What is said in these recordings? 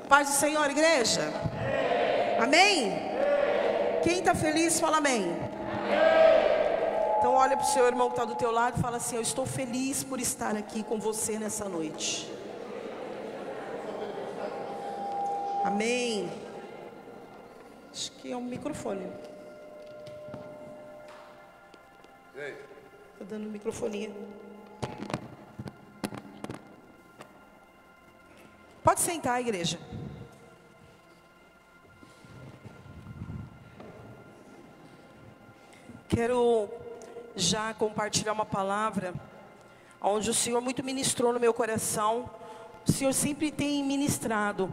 Paz do Senhor, igreja? Amém? Quem está feliz, fala amém. Então olha para o seu irmão que está do teu lado e fala assim: eu estou feliz por estar aqui com você nessa noite. Amém. Acho que é um microfone. Estou dando um microfonia. Pode sentar, igreja. Quero já compartilhar uma palavra onde o Senhor muito ministrou no meu coração. O Senhor sempre tem ministrado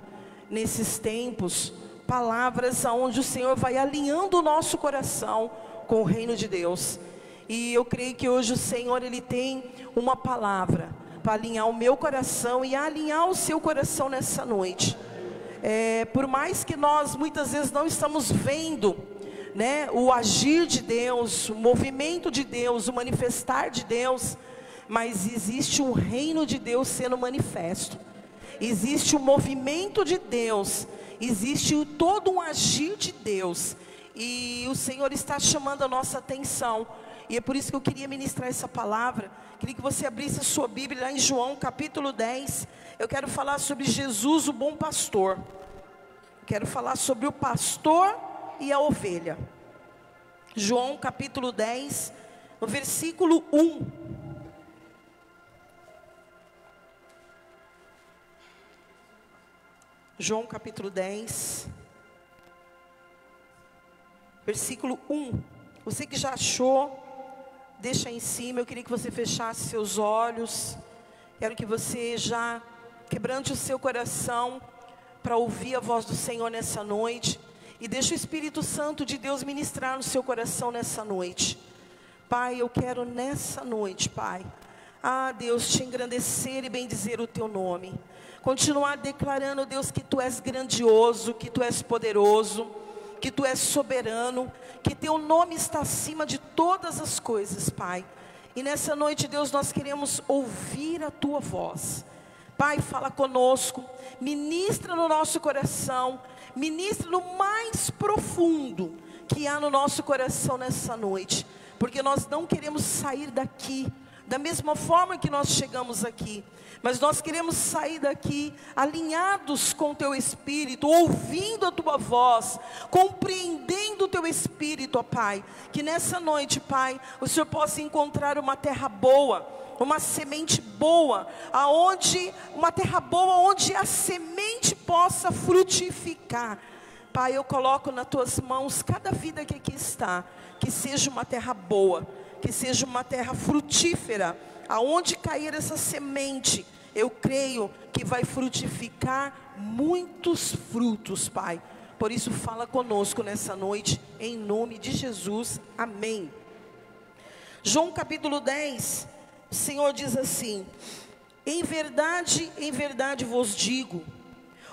nesses tempos palavras onde o Senhor vai alinhando o nosso coração com o reino de Deus. E eu creio que hoje o Senhor, Ele tem uma palavra para alinhar o meu coração e alinhar o seu coração nessa noite. Por mais que nós muitas vezes não estamos vendo, né, o agir de Deus, o movimento de Deus, o manifestar de Deus, mas existe um reino de Deus sendo manifesto. Existe um movimento de Deus, existe todo um agir de Deus, e o Senhor está chamando a nossa atenção. E é por isso que eu queria ministrar essa palavra. Queria que você abrisse a sua Bíblia lá em João capítulo 10. Eu quero falar sobre Jesus, o bom pastor. Quero falar sobre o pastor e a ovelha. João capítulo 10, no versículo 1. João capítulo 10, versículo 1. Você que já achou, deixa aí em cima. Eu queria que você fechasse seus olhos. Quero que você já quebrante o seu coração para ouvir a voz do Senhor nessa noite. E deixa o Espírito Santo de Deus ministrar no seu coração nessa noite. Pai, eu quero nessa noite, Pai, Deus, te engrandecer e bendizer o teu nome. Continuar declarando, Deus, que tu és grandioso, que tu és poderoso, que tu és soberano, que teu nome está acima de todas as coisas, Pai. E nessa noite, Deus, nós queremos ouvir a tua voz. Pai, fala conosco, ministra no nosso coração, ministra no mais profundo que há no nosso coração nessa noite, porque nós não queremos sair daqui da mesma forma que nós chegamos aqui, mas nós queremos sair daqui alinhados com o teu Espírito, ouvindo a tua voz, compreendendo o teu Espírito, ó Pai. Que nessa noite, Pai, o Senhor possa encontrar uma terra boa, uma semente boa, uma terra boa onde a semente possa frutificar. Pai, eu coloco nas tuas mãos cada vida que aqui está, que seja uma terra boa, que seja uma terra frutífera, aonde cair essa semente, eu creio que vai frutificar muitos frutos, Pai. Por isso fala conosco nessa noite, em nome de Jesus, amém. João capítulo 10, o Senhor diz assim: em verdade vos digo,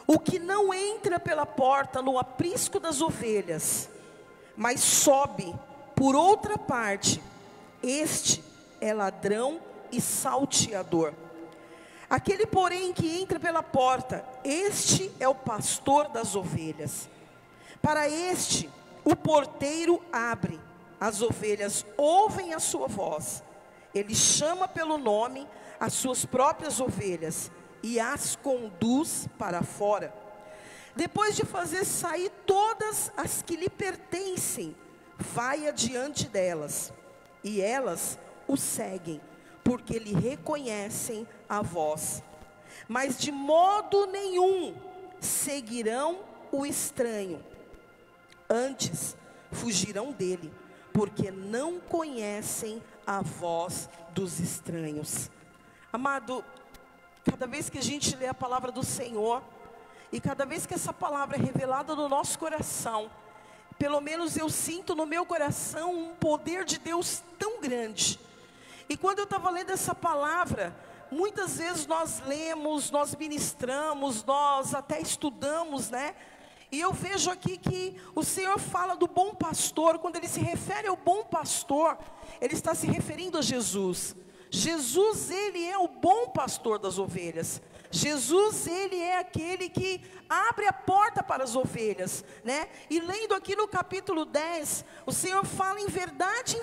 o que não entra pela porta no aprisco das ovelhas, mas sobe por outra parte, este é ladrão e salteador. Aquele, porém, que entra pela porta, este é o pastor das ovelhas. Para este, o porteiro abre, as ovelhas ouvem a sua voz. Ele chama pelo nome as suas próprias ovelhas e as conduz para fora. Depois de fazer sair todas as que lhe pertencem, vai adiante delas, e elas o seguem, porque lhe reconhecem a voz. Mas de modo nenhum seguirão o estranho, antes fugirão dele, porque não conhecem a voz dos estranhos. Amado, cada vez que a gente lê a palavra do Senhor, e cada vez que essa palavra é revelada no nosso coração, pelo menos eu sinto no meu coração um poder de Deus tão grande. E quando eu estava lendo essa palavra, muitas vezes nós lemos, nós ministramos, nós até estudamos, né? E eu vejo aqui que o Senhor fala do bom pastor. Quando ele se refere ao bom pastor, ele está se referindo a Jesus. Jesus, ele é o bom pastor das ovelhas. Jesus, ele é aquele que abre a porta para as ovelhas, né? E lendo aqui no capítulo 10, o Senhor fala em verdade,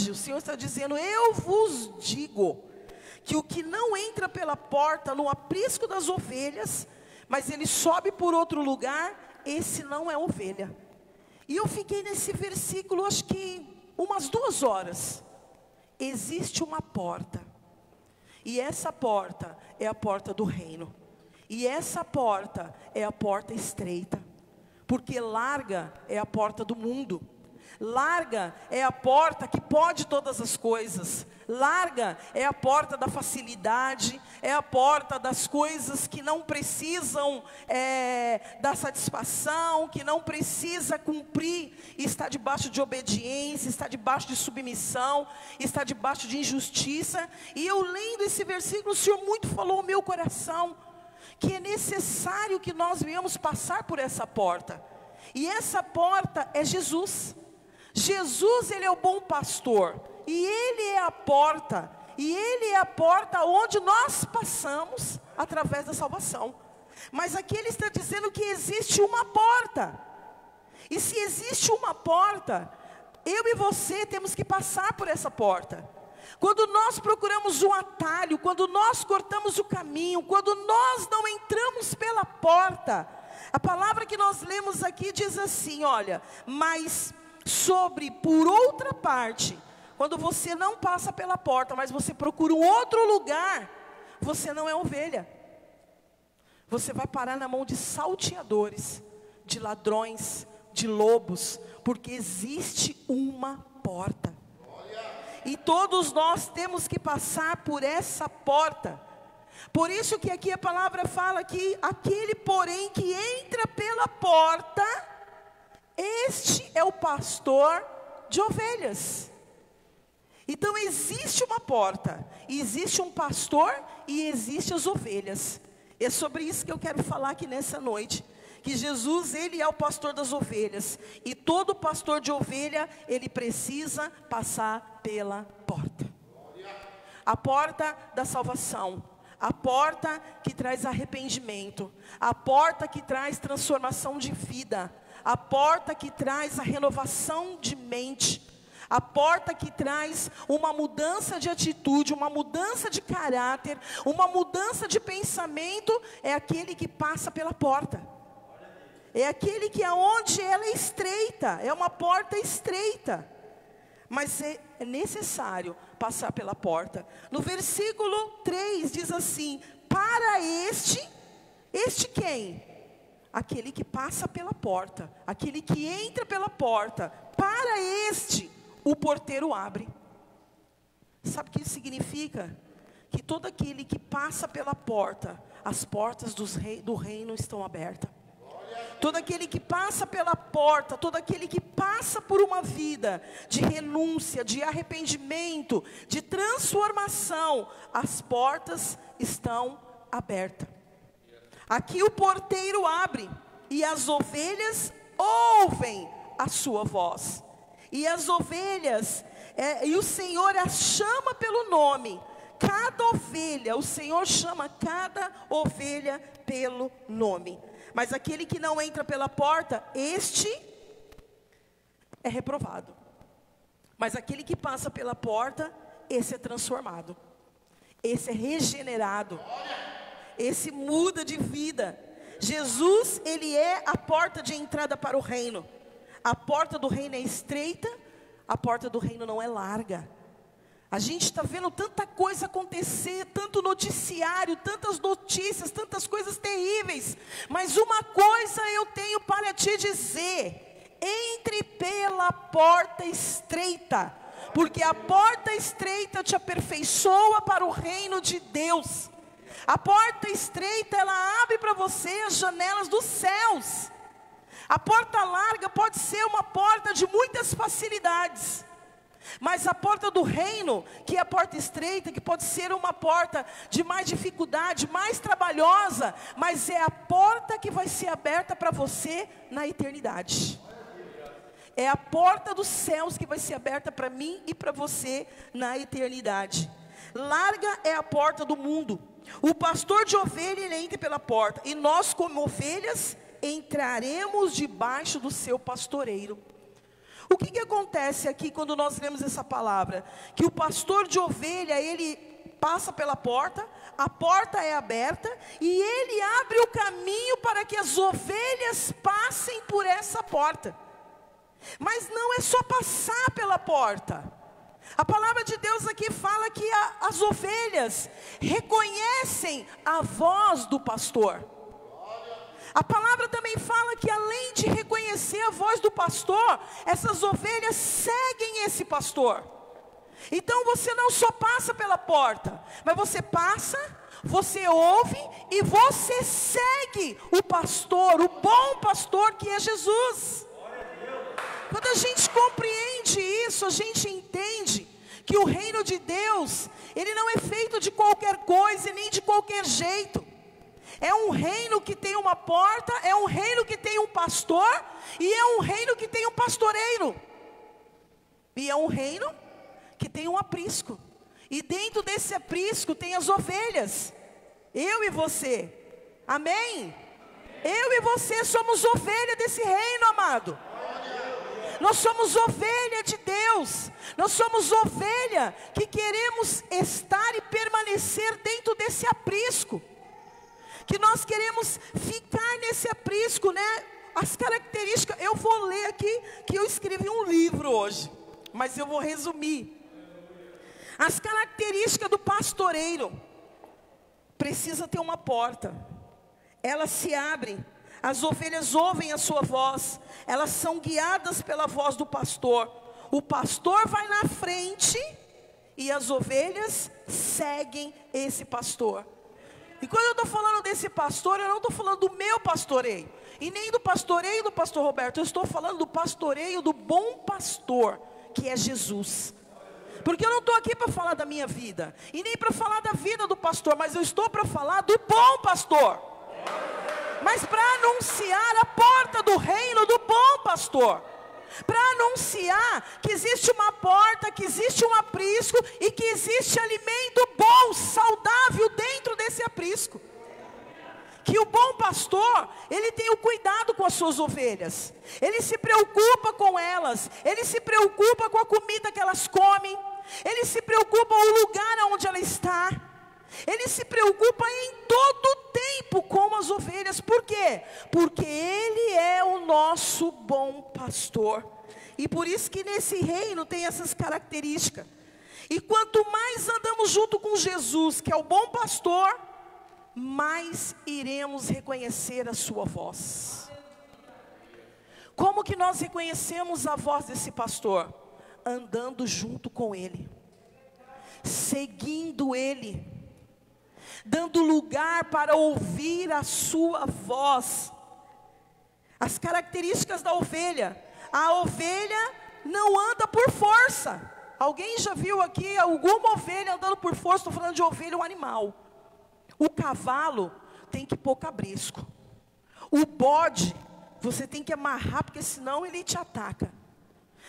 o Senhor está dizendo: eu vos digo, que o que não entra pela porta no aprisco das ovelhas, mas ele sobe por outro lugar, esse não é ovelha. E eu fiquei nesse versículo, acho que umas 2 horas. Existe uma porta, e essa porta é a porta do reino, e essa porta é a porta estreita, porque larga é a porta do mundo, larga é a porta que pode todas as coisas, larga é a porta da facilidade, é a porta das coisas que não precisam da satisfação, que não precisa cumprir, está debaixo de obediência, está debaixo de submissão, está debaixo de injustiça. E eu lendo esse versículo, o Senhor muito falou ao meu coração, que é necessário que nós venhamos passar por essa porta, e essa porta é Jesus. Jesus, ele é o bom pastor, e ele é a porta, e ele é a porta onde nós passamos através da salvação. Mas aqui ele está dizendo que existe uma porta, e se existe uma porta, eu e você temos que passar por essa porta. Quando nós procuramos um atalho, quando nós cortamos o caminho, quando nós não entramos pela porta, a palavra que nós lemos aqui diz assim, olha: mas por outra parte, quando você não passa pela porta, mas você procura um outro lugar, você não é ovelha. Você vai parar na mão de salteadores, de ladrões, de lobos, porque existe uma porta. E todos nós temos que passar por essa porta. Por isso que aqui a palavra fala que aquele, porém, que entra pela porta, este é o pastor de ovelhas. Então existe uma porta, existe um pastor e existe as ovelhas. É sobre isso que eu quero falar aqui nessa noite. Que Jesus, ele é o pastor das ovelhas. E todo pastor de ovelha, ele precisa passar pela porta. A porta da salvação. A porta que traz arrependimento. A porta que traz transformação de vida. A porta que traz a renovação de mente. A porta que traz uma mudança de atitude, uma mudança de caráter, uma mudança de pensamento, é aquele que passa pela porta. É aquele que aonde ela é estreita, é uma porta estreita. Mas é necessário passar pela porta. No versículo 3 diz assim: para este quem? Aquele que passa pela porta, aquele que entra pela porta. Para este, o porteiro abre. Sabe o que isso significa? Que todo aquele que passa pela porta, as portas do reino estão abertas. Todo aquele que passa pela porta, todo aquele que passa por uma vida de renúncia, de arrependimento, de transformação, as portas estão abertas. Aqui o porteiro abre, e as ovelhas ouvem a sua voz. E as ovelhas, e o Senhor as chama pelo nome. Cada ovelha, o Senhor chama cada ovelha pelo nome. Mas aquele que não entra pela porta, este é reprovado. Mas aquele que passa pela porta, esse é transformado. Esse é regenerado. Esse muda de vida. Jesus, ele é a porta de entrada para o reino. A porta do reino é estreita, a porta do reino não é larga. A gente está vendo tanta coisa acontecer, tanto noticiário, tantas notícias, tantas coisas terríveis. Mas uma coisa eu tenho para te dizer: entre pela porta estreita, porque a porta estreita te aperfeiçoa para o reino de Deus. A porta estreita, ela abre para você as janelas dos céus. A porta larga pode ser uma porta de muitas facilidades, mas a porta do reino, que é a porta estreita, que pode ser uma porta de mais dificuldade, mais trabalhosa, mas é a porta que vai ser aberta para você na eternidade. É a porta dos céus que vai ser aberta para mim e para você na eternidade. Larga é a porta do mundo, O pastor de ovelha, ele entra pela porta, e nós como ovelhas entraremos debaixo do seu pastoreiro. O que acontece aqui quando nós lemos essa palavra? Que o pastor de ovelha, ele passa pela porta, a porta é aberta, e ele abre o caminho para que as ovelhas passem por essa porta. Mas não é só passar pela porta. A palavra de Deus aqui fala que as ovelhas reconhecem a voz do pastor. A palavra também fala que além de reconhecer a voz do pastor, essas ovelhas seguem esse pastor. Então você não só passa pela porta, mas você passa, você ouve e você segue o pastor, o bom pastor que é Jesus. Quando a gente compreende isso, a gente entende que o reino de Deus, ele não é feito de qualquer coisa e nem de qualquer jeito. É um reino que tem uma porta, é um reino que tem um pastor, e é um reino que tem um pastoreiro. E é um reino que tem um aprisco. E dentro desse aprisco tem as ovelhas. Eu e você. Amém? Eu e você somos ovelha desse reino, amado. Nós somos ovelha de Deus. Nós somos ovelha que queremos estar e permanecer dentro desse aprisco. Que nós queremos ficar nesse aprisco, né? As características, eu vou ler aqui, que eu escrevi um livro hoje, mas eu vou resumir. As características do pastoreiro: precisa ter uma porta, elas se abrem, as ovelhas ouvem a sua voz, elas são guiadas pela voz do pastor. O pastor vai na frente e as ovelhas seguem esse pastor. E quando eu estou falando desse pastor, eu não estou falando do meu pastoreio, e nem do pastoreio do pastor Roberto. Eu estou falando do pastoreio do bom pastor, que é Jesus. Porque eu não estou aqui para falar da minha vida, e nem para falar da vida do pastor, mas eu estou para falar do bom pastor. Mas para anunciar a porta do reino do bom pastor. Para anunciar que existe uma porta, que existe um aprisco, e que existe alimento bom, saudável dentro desse aprisco. Que o bom pastor, ele tem o cuidado com as suas ovelhas. Ele se preocupa com elas. Ele se preocupa com a comida que elas comem. Ele se preocupa com o lugar onde ela está. Ele se preocupa em todo o tempo com as ovelhas. Por quê? Porque Ele é o nosso bom pastor. E por isso que nesse reino tem essas características. E quanto mais andamos junto com Jesus, que é o bom pastor, mais iremos reconhecer a sua voz. Como que nós reconhecemos a voz desse pastor? Andando junto com Ele, seguindo Ele, dando lugar para ouvir a sua voz. As características da ovelha: a ovelha não anda por força. Alguém já viu aqui alguma ovelha andando por força? Estou falando de ovelha, um animal. O cavalo tem que pôr cabresco. O bode, você tem que amarrar, porque senão ele te ataca.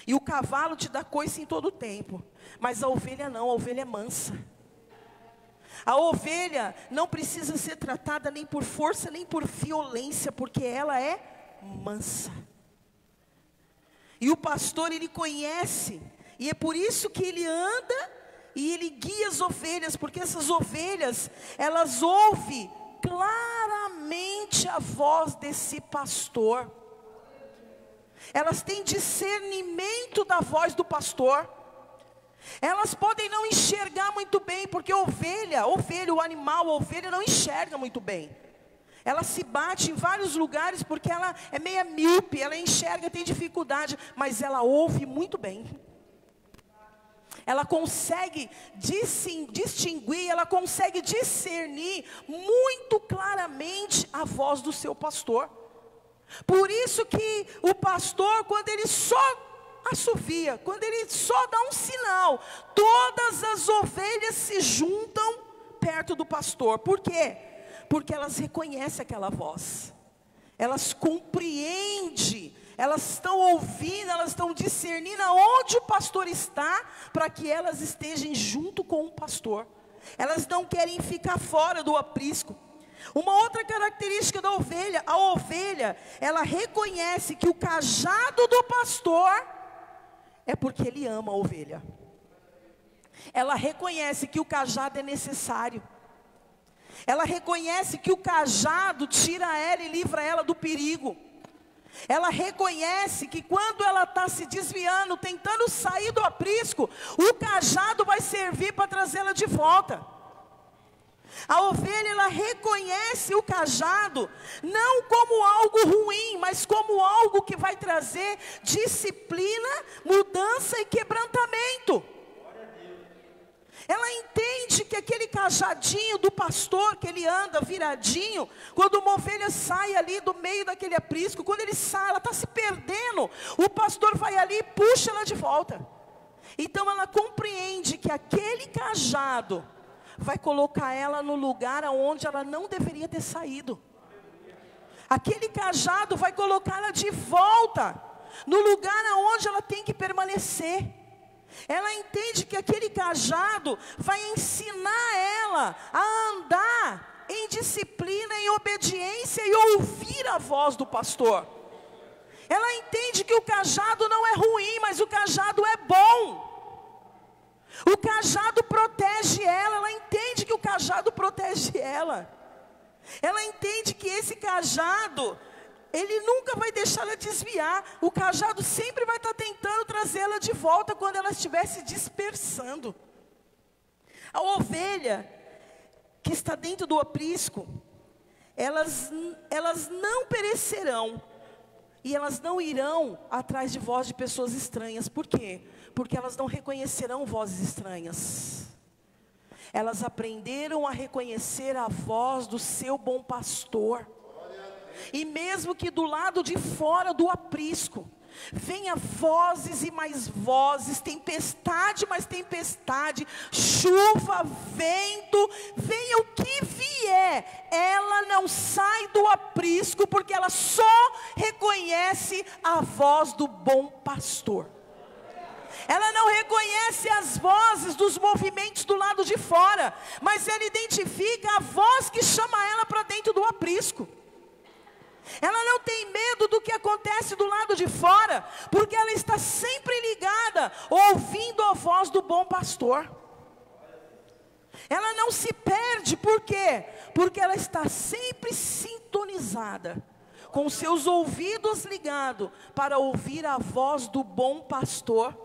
E o cavalo te dá coice em todo o tempo. Mas a ovelha não, a ovelha é mansa. A ovelha não precisa ser tratada nem por força, nem por violência, porque ela é mansa. E o pastor, ele conhece, e é por isso que ele anda e ele guia as ovelhas, porque essas ovelhas, elas ouvem claramente a voz desse pastor. Elas têm discernimento da voz do pastor. Elas podem não enxergar muito bem, porque ovelha, o animal, a ovelha não enxerga muito bem. Ela se bate em vários lugares porque ela é meia míope, ela enxerga, tem dificuldade, mas ela ouve muito bem. Ela consegue distinguir, ela consegue discernir muito claramente a voz do seu pastor. Por isso que o pastor, quando ele só assovia, quando ele só dá um sinal, todas as ovelhas se juntam perto do pastor. Por quê? Porque elas reconhecem aquela voz, elas compreendem, elas estão ouvindo, elas estão discernindo aonde o pastor está, para que elas estejam junto com o pastor. Elas não querem ficar fora do aprisco. Uma outra característica da ovelha, a ovelha, ela reconhece que o cajado do pastor é porque ele ama a ovelha. Ela reconhece que o cajado é necessário. Ela reconhece que o cajado tira ela e livra ela do perigo. Ela reconhece que quando ela está se desviando, tentando sair do aprisco, o cajado vai servir para trazê-la de volta. A ovelha, ela reconhece o cajado, não como algo ruim, mas como algo que vai trazer disciplina, mudança e quebrantamento. Ela entende que aquele cajadinho do pastor, que ele anda viradinho, quando uma ovelha sai ali do meio daquele aprisco, quando ele sai, ela está se perdendo, o pastor vai ali e puxa ela de volta. Então ela compreende que aquele cajado vai colocar ela no lugar aonde ela não deveria ter saído. Aquele cajado vai colocá-la de volta no lugar aonde ela tem que permanecer. Ela entende que aquele cajado vai ensinar ela a andar em disciplina, em obediência e ouvir a voz do pastor. Ela entende que o cajado não é ruim, mas o cajado é bom. O cajado protege ela, ela entende que o cajado protege ela. Ela entende que esse cajado, ele nunca vai deixar ela desviar. O cajado sempre vai estar tentando trazê-la de volta quando ela estiver se dispersando. A ovelha que está dentro do aprisco, elas não perecerão. E elas não irão atrás de voz de pessoas estranhas. Por quê? Porque elas não reconhecerão vozes estranhas. Elas aprenderam a reconhecer a voz do seu bom pastor. E mesmo que do lado de fora do aprisco venha vozes e mais vozes, tempestade mais tempestade, chuva, vento, venha o que vier, ela não sai do aprisco, porque ela só reconhece a voz do bom pastor. Ela não reconhece as vozes dos movimentos do lado de fora, mas ela identifica a voz que chama ela para dentro do aprisco. Ela não tem medo do que acontece do lado de fora, porque ela está sempre ligada, ouvindo a voz do bom pastor. Ela não se perde, por quê? Porque ela está sempre sintonizada, com seus ouvidos ligados, para ouvir a voz do bom pastor.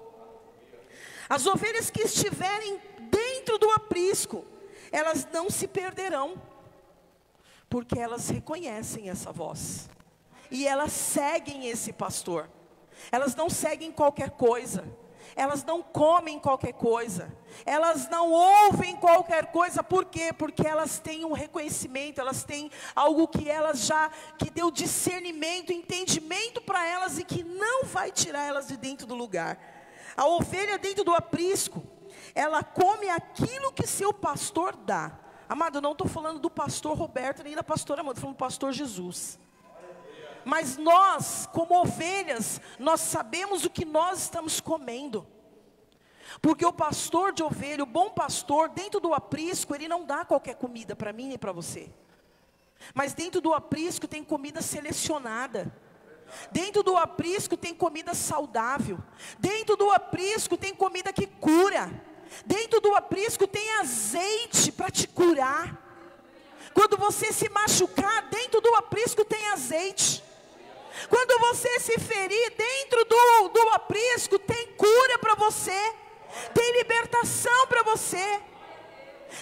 As ovelhas que estiverem dentro do aprisco, elas não se perderão, porque elas reconhecem essa voz, e elas seguem esse pastor. Elas não seguem qualquer coisa, elas não comem qualquer coisa, elas não ouvem qualquer coisa. Por quê? Porque elas têm um reconhecimento, elas têm algo que que deu discernimento, entendimento para elas, e que não vai tirar elas de dentro do lugar. A ovelha dentro do aprisco, ela come aquilo que seu pastor dá. Amado, eu não estou falando do pastor Roberto, nem da pastora Amanda, estou falando do pastor Jesus. Mas nós, como ovelhas, nós sabemos o que nós estamos comendo. Porque o pastor de ovelha, o bom pastor, dentro do aprisco, ele não dá qualquer comida para mim nem para você. Mas dentro do aprisco tem comida selecionada. Dentro do aprisco tem comida saudável. Dentro do aprisco tem comida que cura. Dentro do aprisco tem azeite para te curar. Quando você se machucar, dentro do aprisco tem azeite. Quando você se ferir, dentro do aprisco tem cura para você. Tem libertação para você.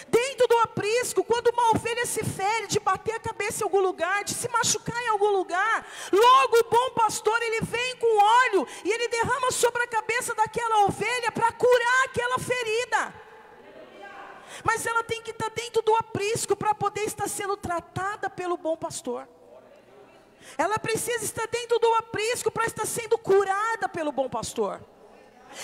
Dentro do aprisco, quando uma ovelha se fere, de bater a cabeça em algum lugar, de se machucar em algum lugar, logo o bom pastor, ele vem com óleo e ele derrama sobre a cabeça daquela ovelha para curar aquela ferida. Mas ela tem que estar dentro do aprisco para poder estar sendo tratada pelo bom pastor. Ela precisa estar dentro do aprisco para estar sendo curada pelo bom pastor.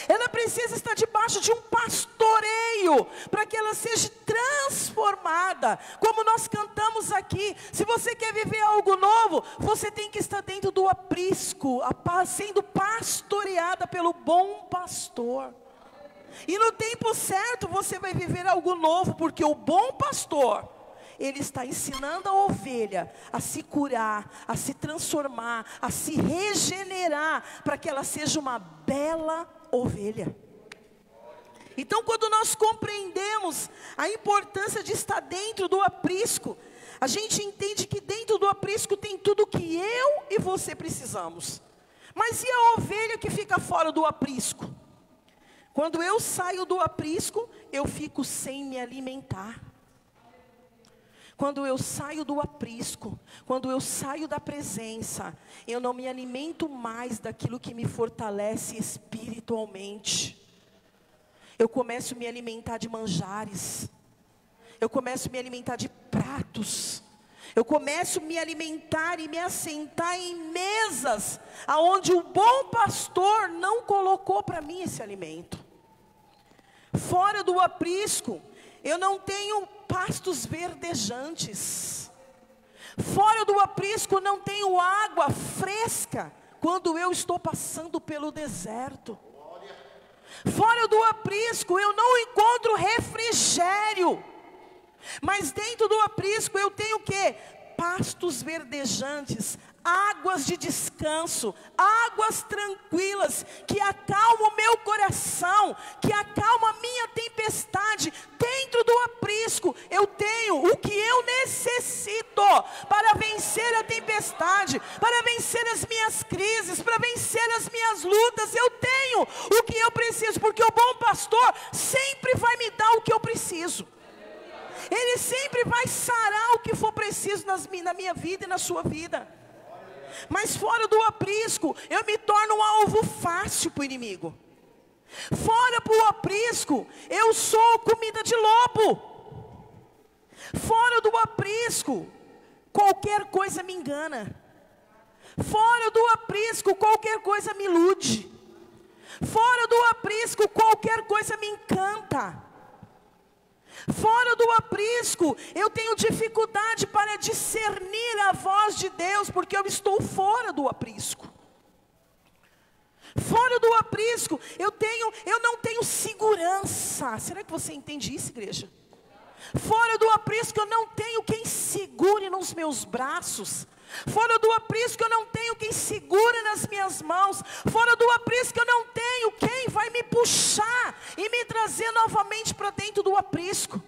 Ela precisa estar debaixo de um pastoreio, para que ela seja transformada, como nós cantamos aqui. Se você quer viver algo novo, você tem que estar dentro do aprisco, sendo pastoreada pelo bom pastor. E no tempo certo você vai viver algo novo, porque o bom pastor, ele está ensinando a ovelha a se curar, a se transformar, a se regenerar, para que ela seja uma bela ovelha. Então, quando nós compreendemos a importância de estar dentro do aprisco, a gente entende que dentro do aprisco tem tudo que eu e você precisamos. Mas e a ovelha que fica fora do aprisco? Quando eu saio do aprisco, eu fico sem me alimentar. Quando eu saio do aprisco, quando eu saio da presença, eu não me alimento mais daquilo que me fortalece espiritualmente. Eu começo a me alimentar de manjares. Eu começo a me alimentar de pratos. Eu começo a me alimentar e me assentar em mesas aonde o bom pastor não colocou para mim esse alimento. Fora do aprisco, eu não tenho pastos verdejantes. Fora do aprisco, não tenho água fresca quando eu estou passando pelo deserto. Fora do aprisco, eu não encontro refrigério. Mas dentro do aprisco eu tenho o quê? Pastos verdejantes, águas de descanso, águas tranquilas, que acalmam o meu coração, que acalmam a minha tempestade. Dentro do aprisco eu tenho o que eu necessito para vencer a tempestade, para vencer as minhas crises, para vencer as minhas lutas. Eu tenho o que eu preciso, porque o bom pastor sempre vai me dar o que eu preciso. Ele sempre vai sarar o que for preciso na minha vida e na sua vida. Mas fora do aprisco, eu me torno um alvo fácil para o inimigo. Fora do aprisco, eu sou comida de lobo. Fora do aprisco, qualquer coisa me engana. Fora do aprisco, qualquer coisa me ilude. Fora do aprisco, qualquer coisa me encanta. Fora do aprisco, eu tenho dificuldade para discernir a voz de Deus, porque eu estou fora do aprisco. Fora do aprisco, eu não tenho segurança. Será que você entende isso, igreja? Fora do aprisco, eu não tenho quem segure nos meus braços. Fora do aprisco, eu não tenho quem segure nas minhas mãos. Fora do aprisco, eu não tenho quem vai me puxar e me trazer novamente para dentro do aprisco.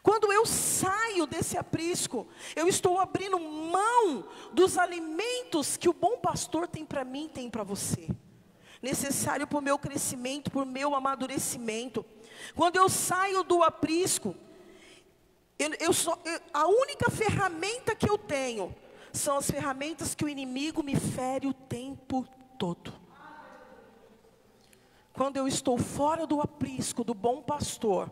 Quando eu saio desse aprisco, eu estou abrindo mão dos alimentos que o bom pastor tem para mim, tem para você, necessário para o meu crescimento, para o meu amadurecimento. Quando eu saio do aprisco, a única ferramenta que eu tenho são as ferramentas que o inimigo me fere o tempo todo. Quando eu estou fora do aprisco do bom pastor,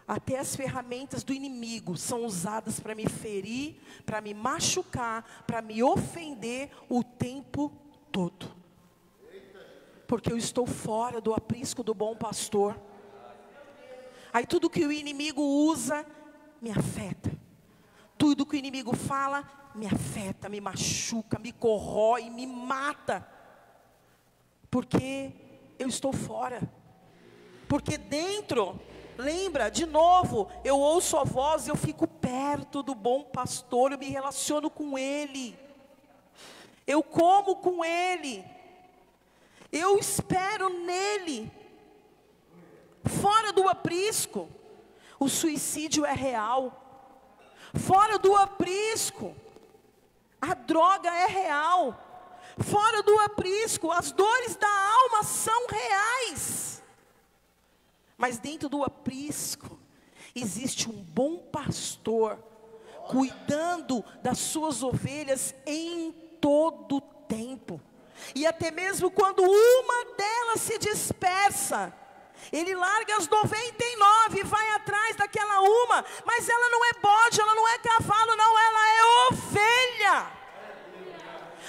até as ferramentas do inimigo são usadas para me ferir, para me machucar, para me ofender o tempo todo. Porque eu estou fora do aprisco do bom pastor. Aí tudo que o inimigo usa me afeta. Tudo que o inimigo fala me afeta, me machuca, me corrói, me mata. Porque eu estou fora. Porque dentro, lembra, de novo, eu ouço a voz, eu fico perto do bom pastor, eu me relaciono com ele. Eu como com ele. Eu espero nele. Fora do aprisco, o suicídio é real. Fora do aprisco, a droga é real. Fora do aprisco, as dores da alma são reais. Mas dentro do aprisco, existe um bom pastor, cuidando das suas ovelhas em todo o tempo. E até mesmo quando uma delas se dispersa, ele larga as 99 e vai atrás daquela uma. Mas ela não é bode, ela não é cavalo, não, ela é ovelha.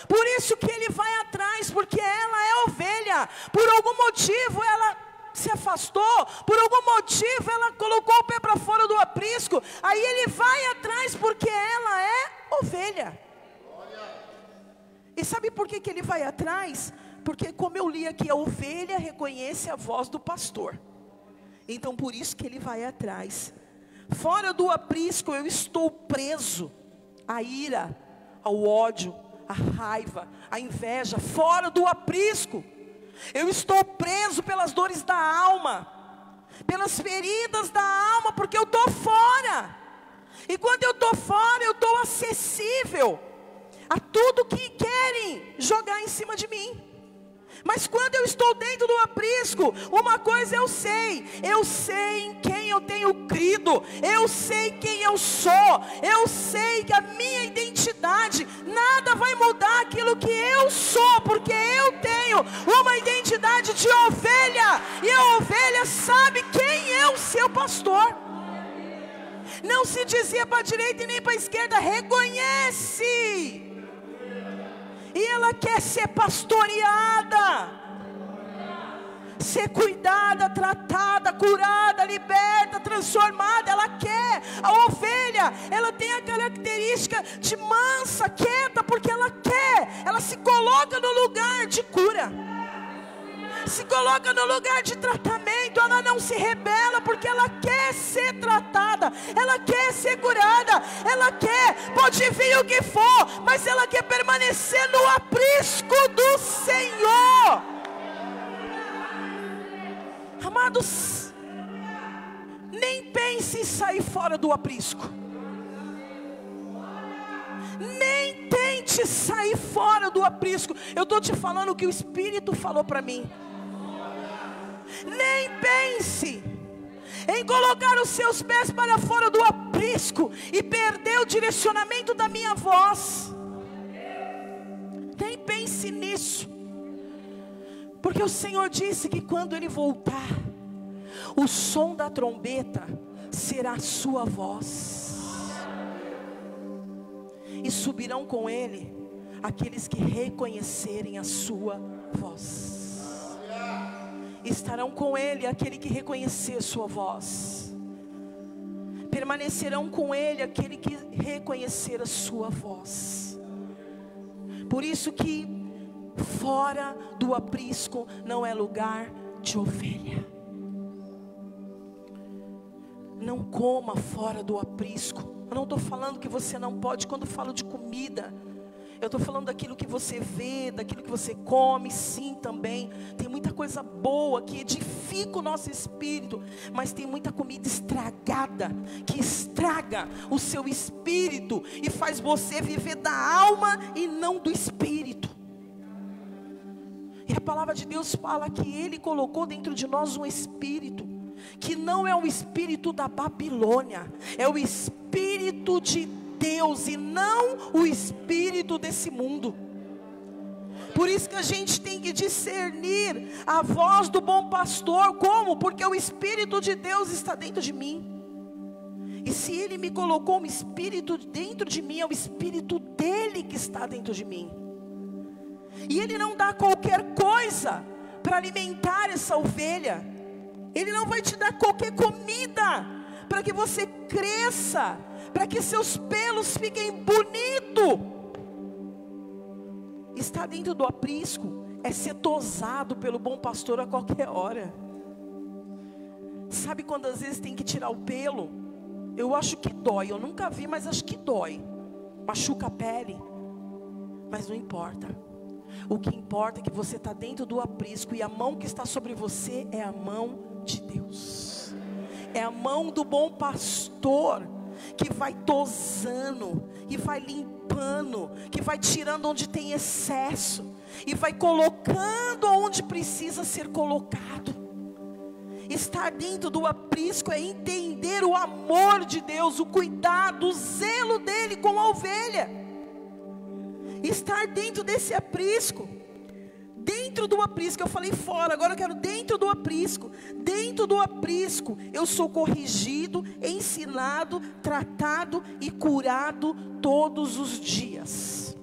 Por isso que ele vai atrás, porque ela é ovelha. Por algum motivo ela se afastou, por algum motivo ela colocou o pé para fora do aprisco. Aí ele vai atrás porque ela é ovelha. E sabe por que ele vai atrás? porque como eu li aqui, a ovelha reconhece a voz do pastor. Então por isso que ele vai atrás. Fora do aprisco eu estou preso à ira, ao ódio, à raiva, à inveja. Fora do aprisco eu estou preso pelas dores da alma, pelas feridas da alma, porque eu estou fora. E quando eu estou fora, eu estou acessível a tudo que querem jogar em cima de mim. Mas quando eu estou dentro do aprisco, uma coisa eu sei em quem eu tenho crido, eu sei quem eu sou, eu sei que a minha identidade, nada vai mudar aquilo que eu sou, porque eu tenho uma identidade de ovelha, e a ovelha sabe quem é o seu pastor. Não se dizia para a direita e nem para a esquerda, reconhece. E ela quer ser pastoreada, ser cuidada, tratada, curada, liberta, transformada. Ela quer. A ovelha, ela tem a característica de mansa, quieta, porque ela quer. Ela se coloca no lugar de cura, se coloca no lugar de tratamento. Ela não se rebela, porque ela quer ser tratada, ela quer ser curada, ela quer, pode vir o que for, mas ela quer permanecer no aprisco do Senhor. Amados, nem pense em sair fora do aprisco, nem tente sair fora do aprisco. Eu estou te falando o que o Espírito falou para mim. Nem pense em colocar os seus pés para fora do aprisco e perder o direcionamento da minha voz. Nem pense nisso, porque o Senhor disse que quando Ele voltar, o som da trombeta será a sua voz, e subirão com Ele aqueles que reconhecerem a sua voz. Estarão com Ele aquele que reconhecer sua voz. Permanecerão com Ele aquele que reconhecer a sua voz. Por isso que fora do aprisco não é lugar de ovelha. Não coma fora do aprisco. Eu não estou falando que você não pode. Quando falo de comida, eu estou falando daquilo que você vê, daquilo que você come, sim, também. Tem muita coisa boa que edifica o nosso espírito, mas tem muita comida estragada, que estraga o seu espírito e faz você viver da alma e não do espírito. E a palavra de Deus fala que Ele colocou dentro de nós um espírito, que não é o espírito da Babilônia, é o espírito de Deus e não o espírito desse mundo. Por isso que a gente tem que discernir a voz do bom pastor. Como? Porque o Espírito de Deus está dentro de mim. E se Ele me colocou um espírito dentro de mim, é o espírito dEle que está dentro de mim. E Ele não dá qualquer coisa para alimentar essa ovelha. Ele não vai te dar qualquer comida para que você cresça, para que seus pelos fiquem bonitos. Estar dentro do aprisco é ser tosado pelo bom pastor a qualquer hora. Sabe quando às vezes tem que tirar o pelo? Eu acho que dói, eu nunca vi, mas acho que dói. Machuca a pele, mas não importa. O que importa é que você está dentro do aprisco, e a mão que está sobre você é a mão de Deus. É a mão do bom pastor, que vai tosando, e vai limpando, que vai tirando onde tem excesso, e vai colocando onde precisa ser colocado. Estar dentro do aprisco é entender o amor de Deus, o cuidado, o zelo dele com a ovelha. Estar dentro desse aprisco, dentro do aprisco, eu falei fora, agora eu quero dentro do aprisco. Dentro do aprisco, eu sou corrigido, ensinado, tratado e curado todos os dias.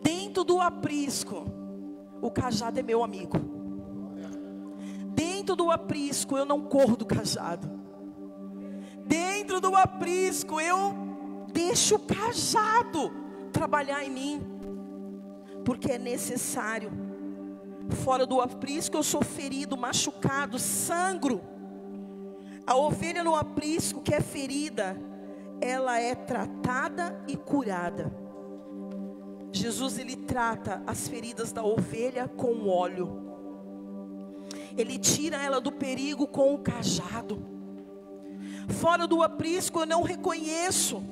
Dentro do aprisco, o cajado é meu amigo. Dentro do aprisco, eu não corro do cajado. Dentro do aprisco, eu deixo o cajado trabalhar em mim. porque é necessário. Fora do aprisco eu sou ferido, machucado, sangro. A ovelha no aprisco que é ferida, ela é tratada e curada. Jesus, ele trata as feridas da ovelha com óleo. Ele tira ela do perigo com o cajado. Fora do aprisco eu não reconheço,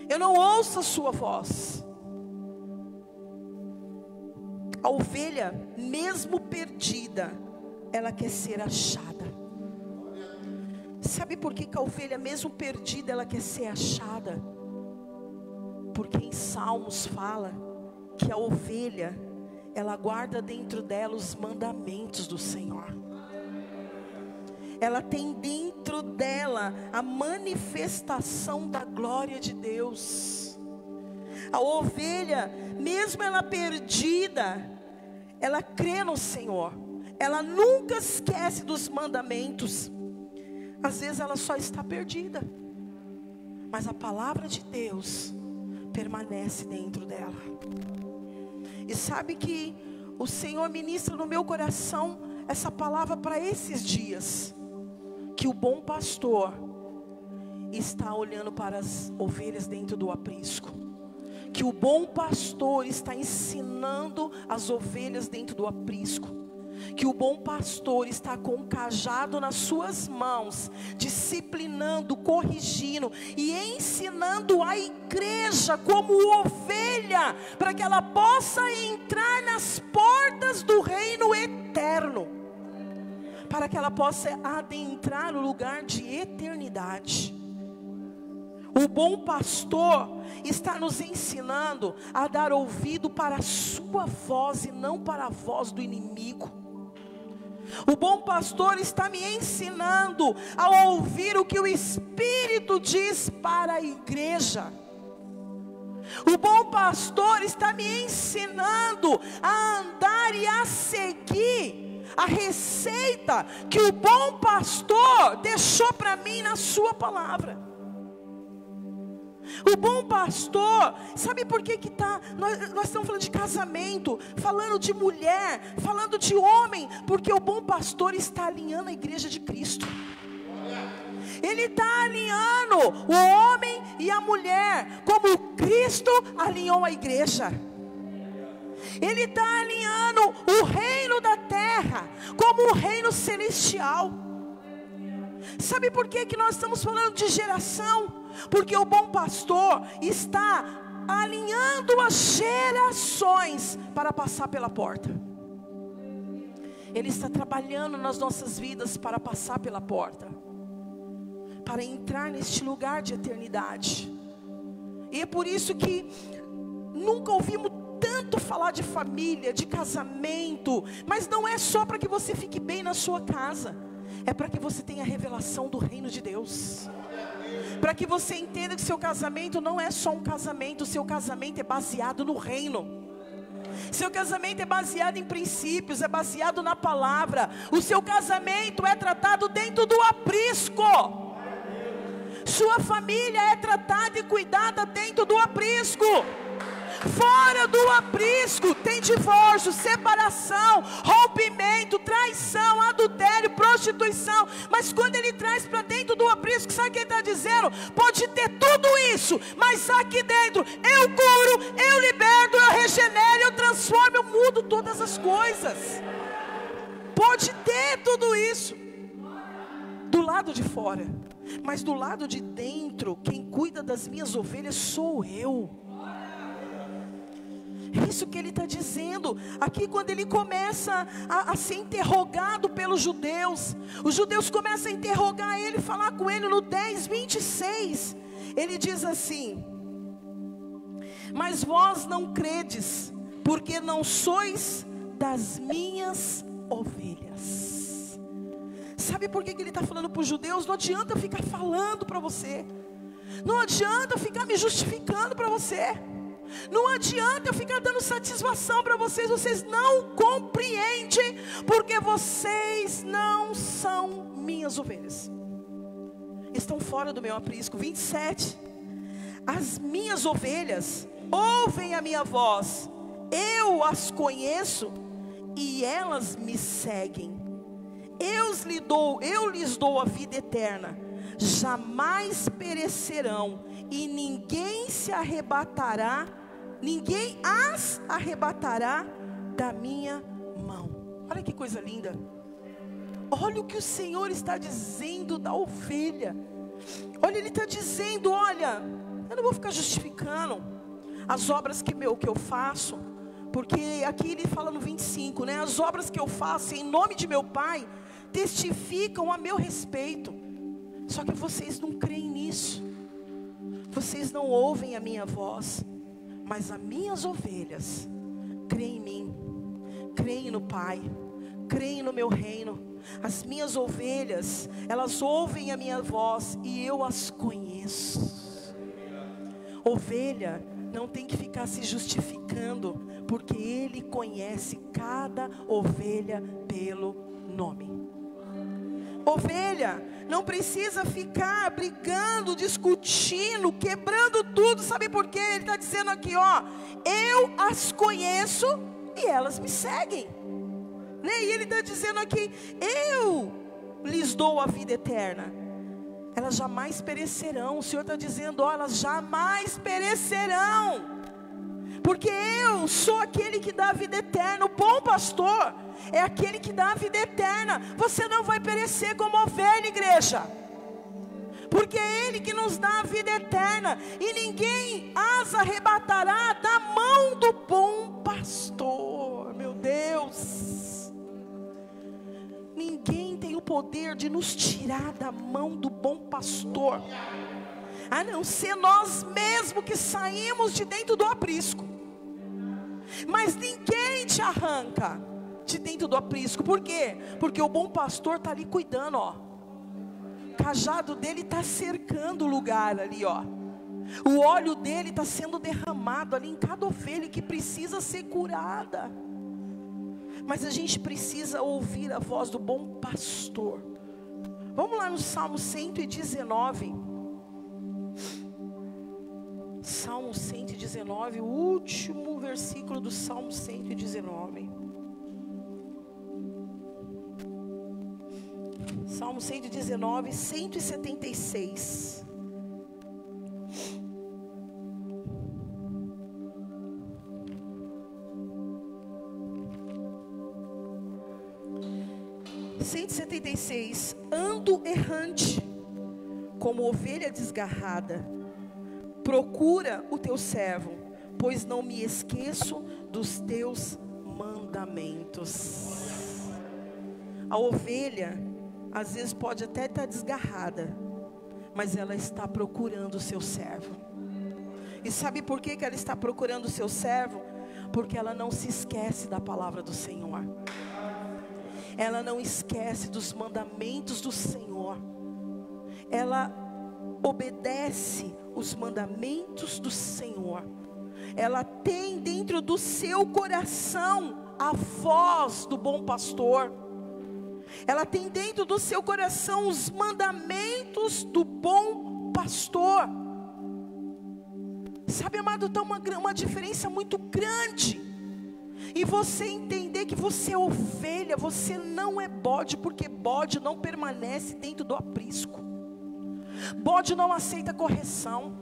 eu não ouço a sua voz. A ovelha, mesmo perdida, ela quer ser achada. Sabe por que a ovelha, mesmo perdida, ela quer ser achada? Porque em Salmos fala que a ovelha, ela guarda dentro dela os mandamentos do Senhor. Ela tem dentro dela a manifestação da glória de Deus. A ovelha, mesmo ela perdida, ela crê no Senhor. Ela nunca esquece dos mandamentos. Às vezes ela só está perdida, mas a palavra de Deus permanece dentro dela. E sabe que o Senhor ministra no meu coração essa palavra para esses dias, que o bom pastor está olhando para as ovelhas dentro do aprisco, que o bom pastor está ensinando as ovelhas dentro do aprisco, que o bom pastor está com um cajado nas suas mãos, disciplinando, corrigindo e ensinando a igreja como ovelha, para que ela possa entrar nas portas do reino eterno, para que ela possa adentrar o lugar de eternidade. O bom pastor está nos ensinando a dar ouvido para a sua voz e não para a voz do inimigo. O bom pastor está me ensinando a ouvir o que o Espírito diz para a igreja. O bom pastor está me ensinando a andar e a seguir a receita que o bom pastor deixou para mim na sua palavra. O bom pastor, sabe por que nós estamos falando de casamento, falando de mulher, falando de homem? Porque o bom pastor está alinhando a igreja de Cristo. Ele está alinhando o homem e a mulher, como Cristo alinhou a igreja. Ele está alinhando o reino da terra, como o reino celestial. Sabe por que nós estamos falando de geração? Porque o bom pastor está alinhando as gerações para passar pela porta. Ele está trabalhando nas nossas vidas para passar pela porta, para entrar neste lugar de eternidade. E é por isso que nunca ouvimos tanto falar de família, de casamento. Mas não é só para que você fique bem na sua casa, é para que você tenha a revelação do reino de Deus, para que você entenda que seu casamento não é só um casamento. O seu casamento é baseado no reino. Seu casamento é baseado em princípios, é baseado na palavra. O seu casamento é tratado dentro do aprisco. Sua família é tratada e cuidada dentro do aprisco. Fora do aprisco tem divórcio, separação, rompimento, traição, adultério, prostituição. Mas quando ele traz para dentro do aprisco, sabe o que ele está dizendo? Pode ter tudo isso, mas aqui dentro eu curo, eu liberto, eu regenero, eu transformo, eu mudo todas as coisas. Pode ter tudo isso do lado de fora, mas do lado de dentro, quem cuida das minhas ovelhas sou eu. É isso que ele está dizendo aqui, quando ele começa a ser interrogado pelos judeus. Os judeus começam a interrogar ele, falar com ele no 10:26. Ele diz assim: mas vós não credes, porque não sois das minhas ovelhas. Sabe por que ele está falando para os judeus? Não adianta eu ficar falando para você, não adianta eu ficar me justificando para você, não adianta eu ficar dando satisfação para vocês. Vocês não compreendem, porque vocês não são minhas ovelhas, estão fora do meu aprisco. 27. As minhas ovelhas ouvem a minha voz, Eu as conheço e elas me seguem. Eu lhes dou a vida eterna, jamais perecerão, e ninguém as arrebatará da minha mão. Olha que coisa linda. Olha o que o Senhor está dizendo da ovelha. Olha, Ele está dizendo, olha, eu não vou ficar justificando as obras que eu faço, porque aqui Ele fala no 25, né? As obras que eu faço em nome de meu Pai testificam a meu respeito. Só que vocês não creem nisso. Vocês não ouvem a minha voz. Mas as minhas ovelhas creem em mim, creem no Pai, creem no meu reino. As minhas ovelhas, elas ouvem a minha voz e eu as conheço. Ovelha não tem que ficar se justificando, porque Ele conhece cada ovelha pelo nome. Ovelha não precisa ficar brigando, discutindo, quebrando tudo. Sabe por quê? Ele está dizendo aqui, ó, eu as conheço e elas me seguem. E Ele está dizendo aqui, eu lhes dou a vida eterna, elas jamais perecerão. O Senhor está dizendo, ó, elas jamais perecerão, porque eu sou aquele que dá a vida eterna. O bom pastor é aquele que dá a vida eterna. Você não vai perecer como ovelha, igreja, porque é Ele que nos dá a vida eterna, e ninguém as arrebatará da mão do bom pastor. Meu Deus, ninguém tem o poder de nos tirar da mão do bom pastor, a não ser nós mesmos que saímos de dentro do aprisco. Mas ninguém te arranca de dentro do aprisco. Por quê? Porque o bom pastor está ali cuidando, ó. O cajado dele está cercando o lugar ali, ó. O óleo dele está sendo derramado ali em cada ovelha que precisa ser curada. Mas a gente precisa ouvir a voz do bom pastor. Vamos lá no Salmo 119. Salmo 119, o último versículo do Salmo 119. Salmo 119, 176. Ando errante, como ovelha desgarrada. Procura o teu servo, pois não me esqueço dos teus mandamentos. A ovelha, às vezes pode até estar desgarrada, mas ela está procurando o seu servo. E sabe por que ela está procurando o seu servo? Porque ela não se esquece da palavra do Senhor. Ela não esquece dos mandamentos do Senhor. Ela obedece os mandamentos do Senhor. Ela tem dentro do seu coração a voz do bom pastor. Ela tem dentro do seu coração os mandamentos do bom pastor. Sabe, amado, está uma diferença muito grande. E você entender que você é ovelha, você não é bode, porque bode não permanece dentro do aprisco. Bode não aceita correção.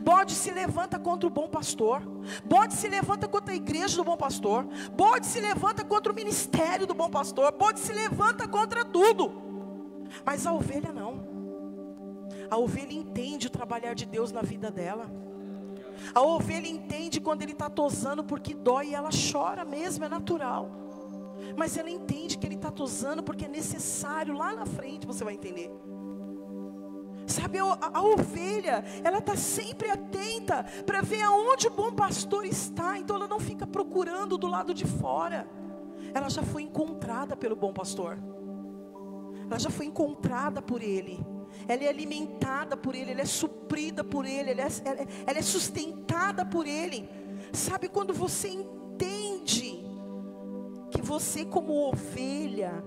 Bode se levanta contra o bom pastor. Bode se levanta contra a igreja do bom pastor. Bode se levanta contra o ministério do bom pastor. Bode se levanta contra tudo. Mas a ovelha não. A ovelha entende o trabalhar de Deus na vida dela. A ovelha entende quando ele está tosando, porque dói, e ela chora mesmo, é natural. Mas ela entende que ele está tosando porque é necessário. Lá na frente você vai entender. Sabe, a ovelha, ela está sempre atenta para ver aonde o bom pastor está. Então ela não fica procurando do lado de fora. Ela já foi encontrada pelo bom pastor. Ela já foi encontrada por ele. Ela é alimentada por ele, ela é suprida por ele, ela é sustentada por ele. Sabe, quando você entende que você, como ovelha,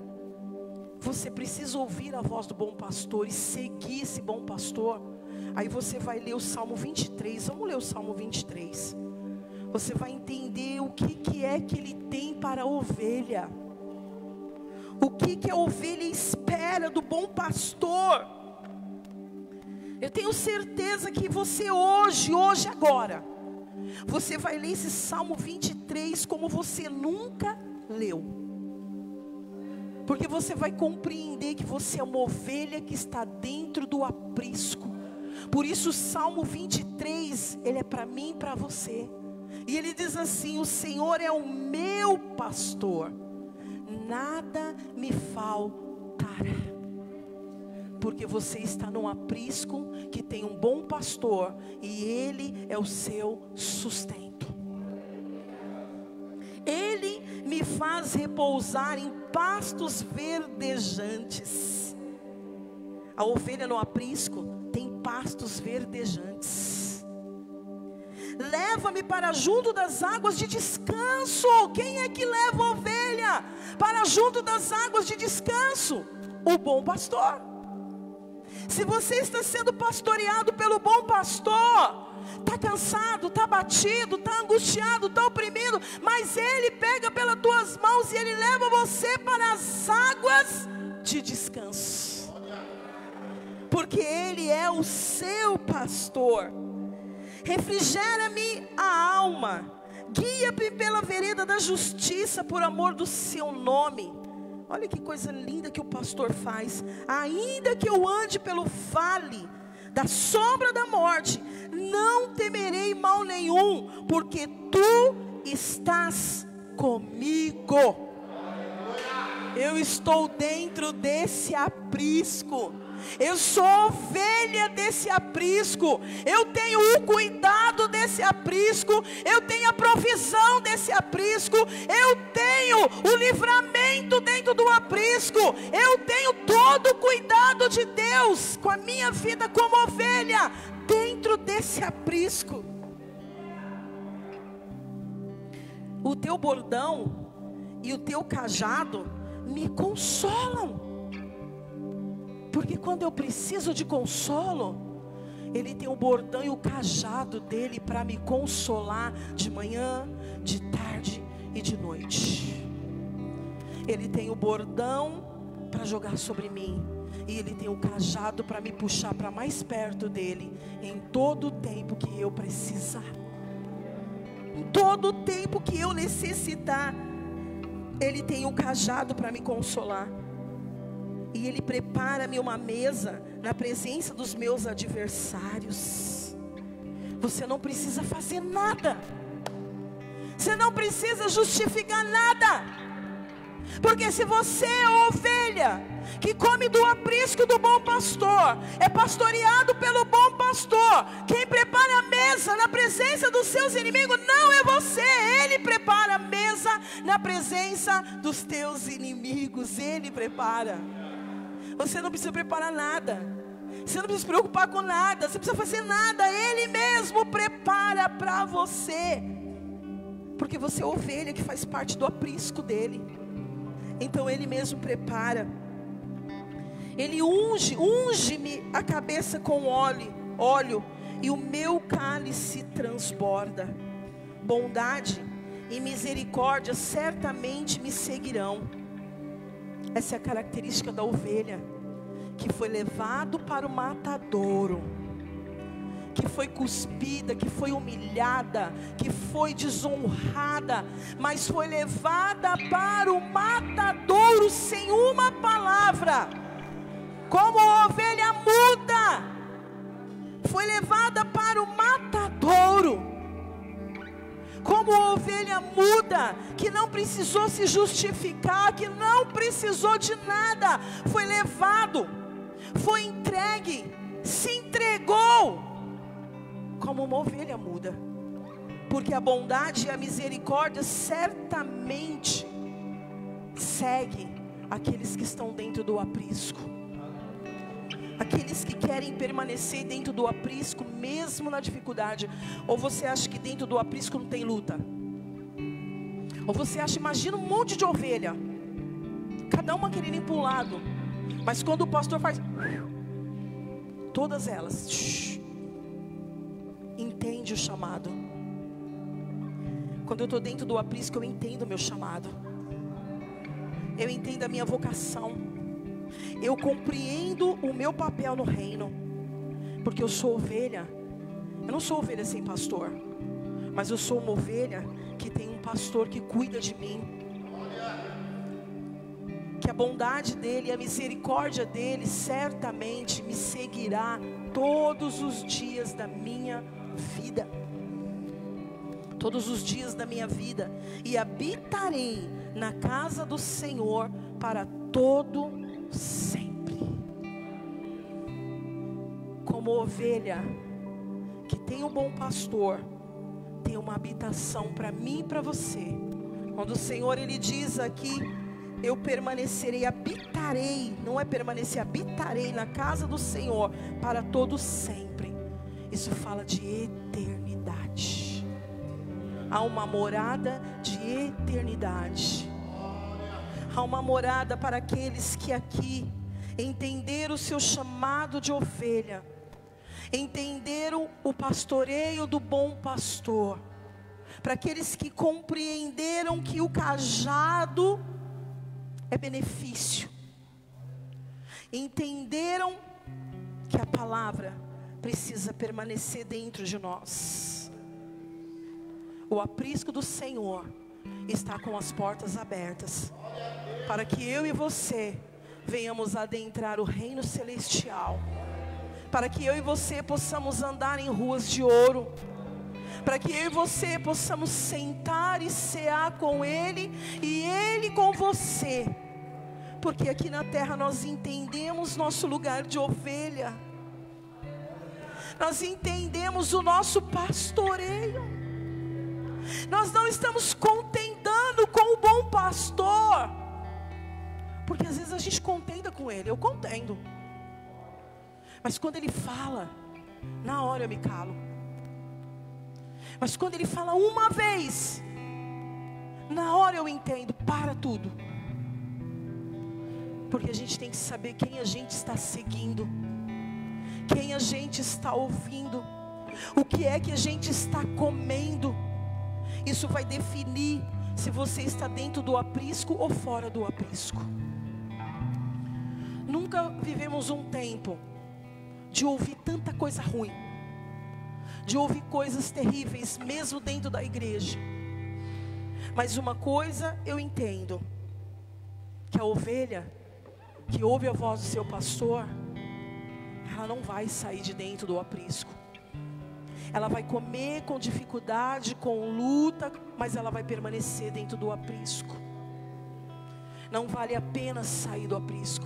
você precisa ouvir a voz do bom pastor e seguir esse bom pastor, aí você vai ler o Salmo 23. Vamos ler o Salmo 23. você vai entender o que é que Ele tem para a ovelha. O que a ovelha espera do bom pastor. Eu tenho certeza que você hoje agora, você vai ler esse Salmo 23 como você nunca leu. Porque você vai compreender que você é uma ovelha que está dentro do aprisco. Por isso o Salmo 23, ele é para mim e para você. E ele diz assim: o Senhor é o meu pastor, nada me faltará. Porque você está num aprisco que tem um bom pastor, e Ele é o seu sustento. Ele me faz repousar em pastos verdejantes. A ovelha no aprisco tem pastos verdejantes. Leva-me para junto das águas de descanso. Quem é que leva a ovelha para junto das águas de descanso? O bom pastor. Se você está sendo pastoreado pelo bom pastor, está cansado, está batido, está angustiado, está oprimido, mas Ele pega pelas tuas mãos e Ele leva você para as águas de descanso. Porque Ele é o seu pastor. Refrigera-me a alma, guia-me pela vereda da justiça por amor do seu nome. Olha que coisa linda que o pastor faz. Ainda que eu ande pelo vale da sombra da morte, não temerei mal nenhum, porque tu estás comigo. Eu estou dentro desse aprisco. Eu sou ovelha desse aprisco. Eu tenho o cuidado desse aprisco. Eu tenho a provisão desse aprisco. Eu tenho o livramento dentro do aprisco. Eu tenho todo o cuidado de Deus com a minha vida como ovelha dentro desse aprisco. O teu bordão e o teu cajado me consolam. Porque quando eu preciso de consolo, Ele tem o bordão e o cajado dele para me consolar de manhã, de tarde e de noite. Ele tem o bordão para jogar sobre mim, e Ele tem o cajado para me puxar para mais perto dEle, em todo o tempo que eu precisar. Em todo o tempo que eu necessitar, Ele tem o cajado para me consolar. E Ele prepara-me uma mesa na presença dos meus adversários. Você não precisa fazer nada. Você não precisa justificar nada. Porque se você é ovelha que come do aprisco do bom pastor, é pastoreado pelo bom pastor, quem prepara a mesa na presença dos seus inimigos não é você. Ele prepara a mesa na presença dos teus inimigos. Ele prepara. Você não precisa preparar nada. Você não precisa se preocupar com nada. Você não precisa fazer nada. Ele mesmo prepara para você. Porque você é ovelha que faz parte do aprisco dele. Então Ele mesmo prepara. Ele unge-me a cabeça com óleo, e o meu cálice transborda. Bondade e misericórdia certamente me seguirão. Essa é a característica da ovelha, que foi levado para o matadouro, que foi cuspida, que foi humilhada, que foi desonrada, mas foi levada para o matadouro sem uma palavra, como ovelha muda, foi levada para o matadouro, como ovelha muda, que não precisou se justificar, que não precisou de nada, foi levado, foi entregue, se entregou, como uma ovelha muda. Porque a bondade e a misericórdia certamente segue aqueles que estão dentro do aprisco, aqueles que querem permanecer dentro do aprisco mesmo na dificuldade. Ou você acha que dentro do aprisco não tem luta? Ou você acha, imagina um monte de ovelha, cada uma querendo ir para um lado, mas quando o pastor faz, todas elas entende o chamado. Quando eu estou dentro do aprisco, eu entendo o meu chamado. Eu entendo a minha vocação. Eu compreendo o meu papel no reino. Porque eu sou ovelha. Eu não sou ovelha sem pastor. Mas eu sou uma ovelha que tem um pastor que cuida de mim. Que a bondade dele e a misericórdia dele certamente me seguirá todos os dias da minha vida. Todos os dias da minha vida. E habitarei na casa do Senhor para todo sempre. Como ovelha que tem um bom pastor, tem uma habitação para mim e para você. Quando o Senhor ele diz aqui: eu permanecerei, habitarei, não é permanecer, habitarei na casa do Senhor para todo sempre. Isso fala de eternidade. Há uma morada de eternidade. Há uma morada para aqueles que aqui entenderam o seu chamado de ovelha, entenderam o pastoreio do bom pastor, para aqueles que compreenderam que o cajado é benefício, entenderam que a palavra precisa permanecer dentro de nós. O aprisco do Senhor está com as portas abertas, para que eu e você venhamos adentrar o reino celestial, para que eu e você possamos andar em ruas de ouro, para que eu e você possamos sentar e cear com Ele, e Ele com você, porque aqui na terra nós entendemos nosso lugar de ovelha, nós entendemos o nosso pastoreio. Nós não estamos contendendo com o bom pastor, porque às vezes a gente contenda com ele. Eu contendo, mas quando ele fala, na hora eu me calo. Mas quando ele fala uma vez, na hora eu entendo, para tudo. Porque a gente tem que saber quem a gente está seguindo, quem a gente está ouvindo, o que é que a gente está comendo. Isso vai definir se você está dentro do aprisco ou fora do aprisco. Nunca vivemos um tempo de ouvir tanta coisa ruim, de ouvir coisas terríveis, mesmo dentro da igreja. Mas uma coisa eu entendo, que a ovelha que ouve a voz do seu pastor, ela não vai sair de dentro do aprisco. Ela vai comer com dificuldade, com luta, mas ela vai permanecer dentro do aprisco. Não vale a pena sair do aprisco.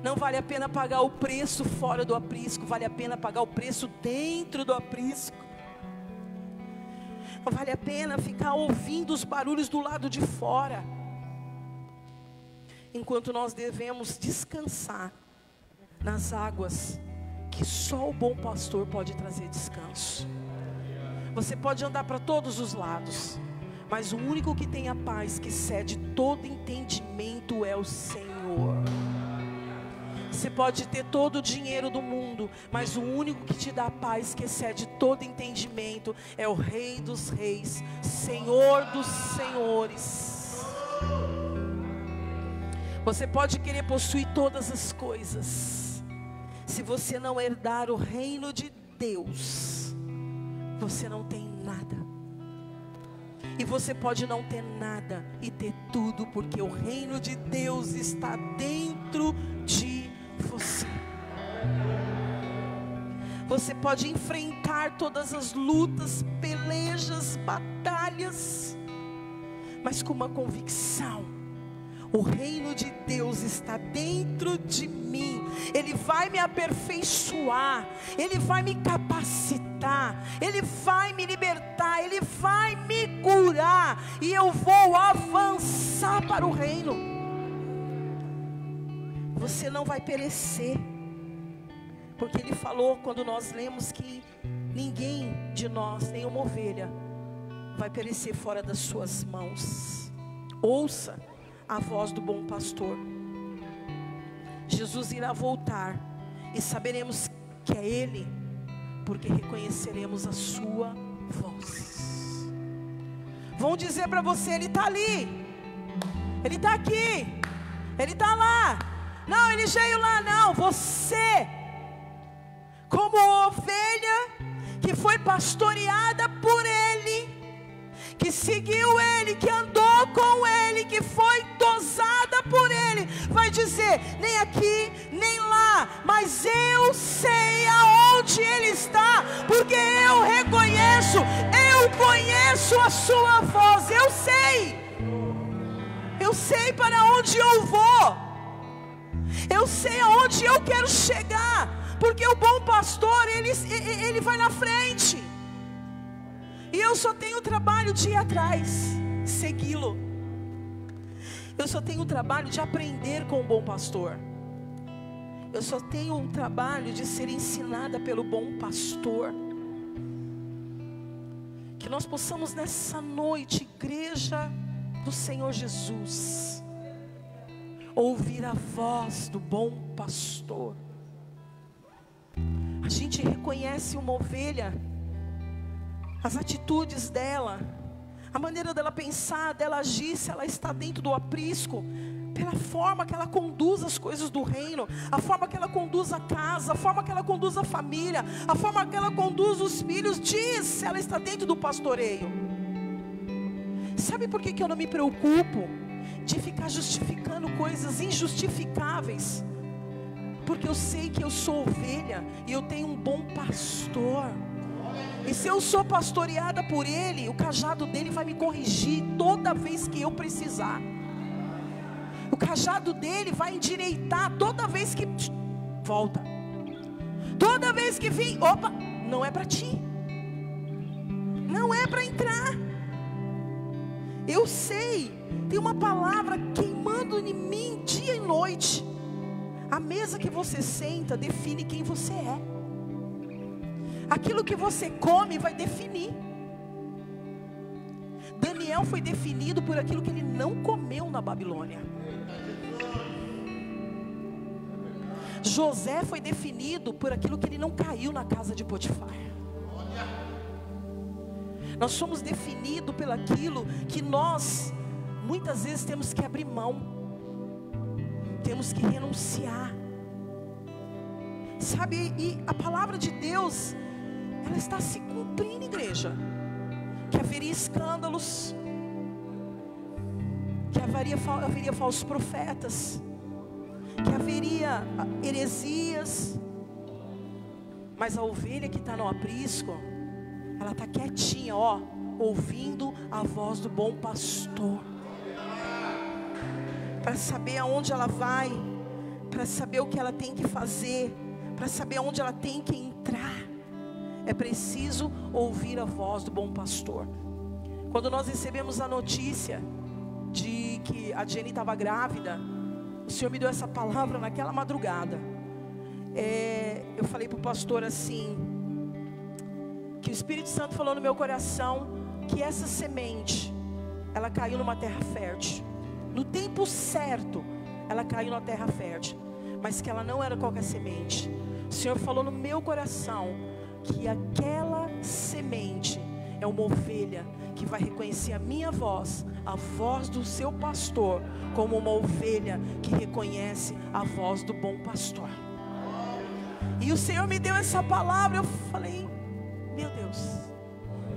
Não vale a pena pagar o preço fora do aprisco. Vale a pena pagar o preço dentro do aprisco. Não vale a pena ficar ouvindo os barulhos do lado de fora, enquanto nós devemos descansar nas águas que só o bom pastor pode trazer descanso. Você pode andar para todos os lados, mas o único que tem a paz que excede todo entendimento é o Senhor. Você pode ter todo o dinheiro do mundo, mas o único que te dá a paz que excede todo entendimento é o Rei dos Reis, Senhor dos Senhores. Você pode querer possuir todas as coisas, se você não herdar o reino de Deus, você não tem nada. E você pode não ter nada e ter tudo, porque o reino de Deus está dentro de você. Você pode enfrentar todas as lutas, pelejas, batalhas, mas com uma convicção: o reino de Deus está dentro de mim. Ele vai me aperfeiçoar, Ele vai me capacitar, Ele vai me libertar, Ele vai me curar, e eu vou avançar para o reino. Você não vai perecer, porque Ele falou, quando nós lemos, que ninguém de nós, nenhuma ovelha, vai perecer fora das suas mãos. Ouça a voz do bom pastor. Jesus irá voltar, e saberemos que é Ele, porque reconheceremos a sua voz. vão dizer para você: ele está ali, ele está aqui, ele está lá. Não, ele veio lá. Não, você, como ovelha que foi pastoreada por ele, que seguiu ele, que andou com ele, que foi tosada por ele, vai dizer: nem aqui, nem lá, mas eu sei aonde ele está, porque eu reconheço, eu conheço a sua voz, eu sei para onde eu vou, eu sei aonde eu quero chegar, porque o bom pastor, ele vai na frente, e eu só tenho o trabalho de ir atrás, segui-lo. Eu só tenho o trabalho de aprender com o bom pastor. Eu só tenho o trabalho de ser ensinada pelo bom pastor. Que nós possamos nessa noite, igreja do Senhor Jesus, ouvir a voz do bom pastor. A gente reconhece uma ovelha, as atitudes dela, a maneira dela pensar, dela agir, se ela está dentro do aprisco, pela forma que ela conduz as coisas do reino, a forma que ela conduz a casa, a forma que ela conduz a família, a forma que ela conduz os filhos, diz se ela está dentro do pastoreio. Sabe por que eu não me preocupo de ficar justificando coisas injustificáveis? Porque eu sei que eu sou ovelha e eu tenho um bom pastor. E se eu sou pastoreada por ele, o cajado dele vai me corrigir toda vez que eu precisar. O cajado dele vai endireitar toda vez que volta. Toda vez que vem, opa, não é para ti. Não é para entrar. Eu sei, tem uma palavra queimando em mim dia e noite. A mesa que você senta define quem você é. Aquilo que você come vai definir. Daniel foi definido por aquilo que ele não comeu na Babilônia. José foi definido por aquilo que ele não caiu na casa de Potifar. Nós somos definidos por aquilo que nós muitas vezes temos que abrir mão, temos que renunciar. Sabe, e a palavra de Deus, ela está se cumprindo, igreja. Que haveria escândalos, que haveria falsos profetas, que haveria heresias. Mas a ovelha que está no aprisco, ela está quietinha, ó, ouvindo a voz do bom pastor, para saber aonde ela vai, para saber o que ela tem que fazer, para saber aonde ela tem que entrar. É preciso ouvir a voz do bom pastor. Quando nós recebemos a notícia de que a Jenny estava grávida, o Senhor me deu essa palavra naquela madrugada. Eu falei para o pastor assim, que o Espírito Santo falou no meu coração, que essa semente, ela caiu numa terra fértil. No tempo certo, ela caiu na terra fértil, mas que ela não era qualquer semente. O Senhor falou no meu coração, que aquela semente é uma ovelha que vai reconhecer a minha voz, a voz do seu pastor, como uma ovelha que reconhece a voz do bom pastor. E o Senhor me deu essa palavra. Eu falei, meu Deus,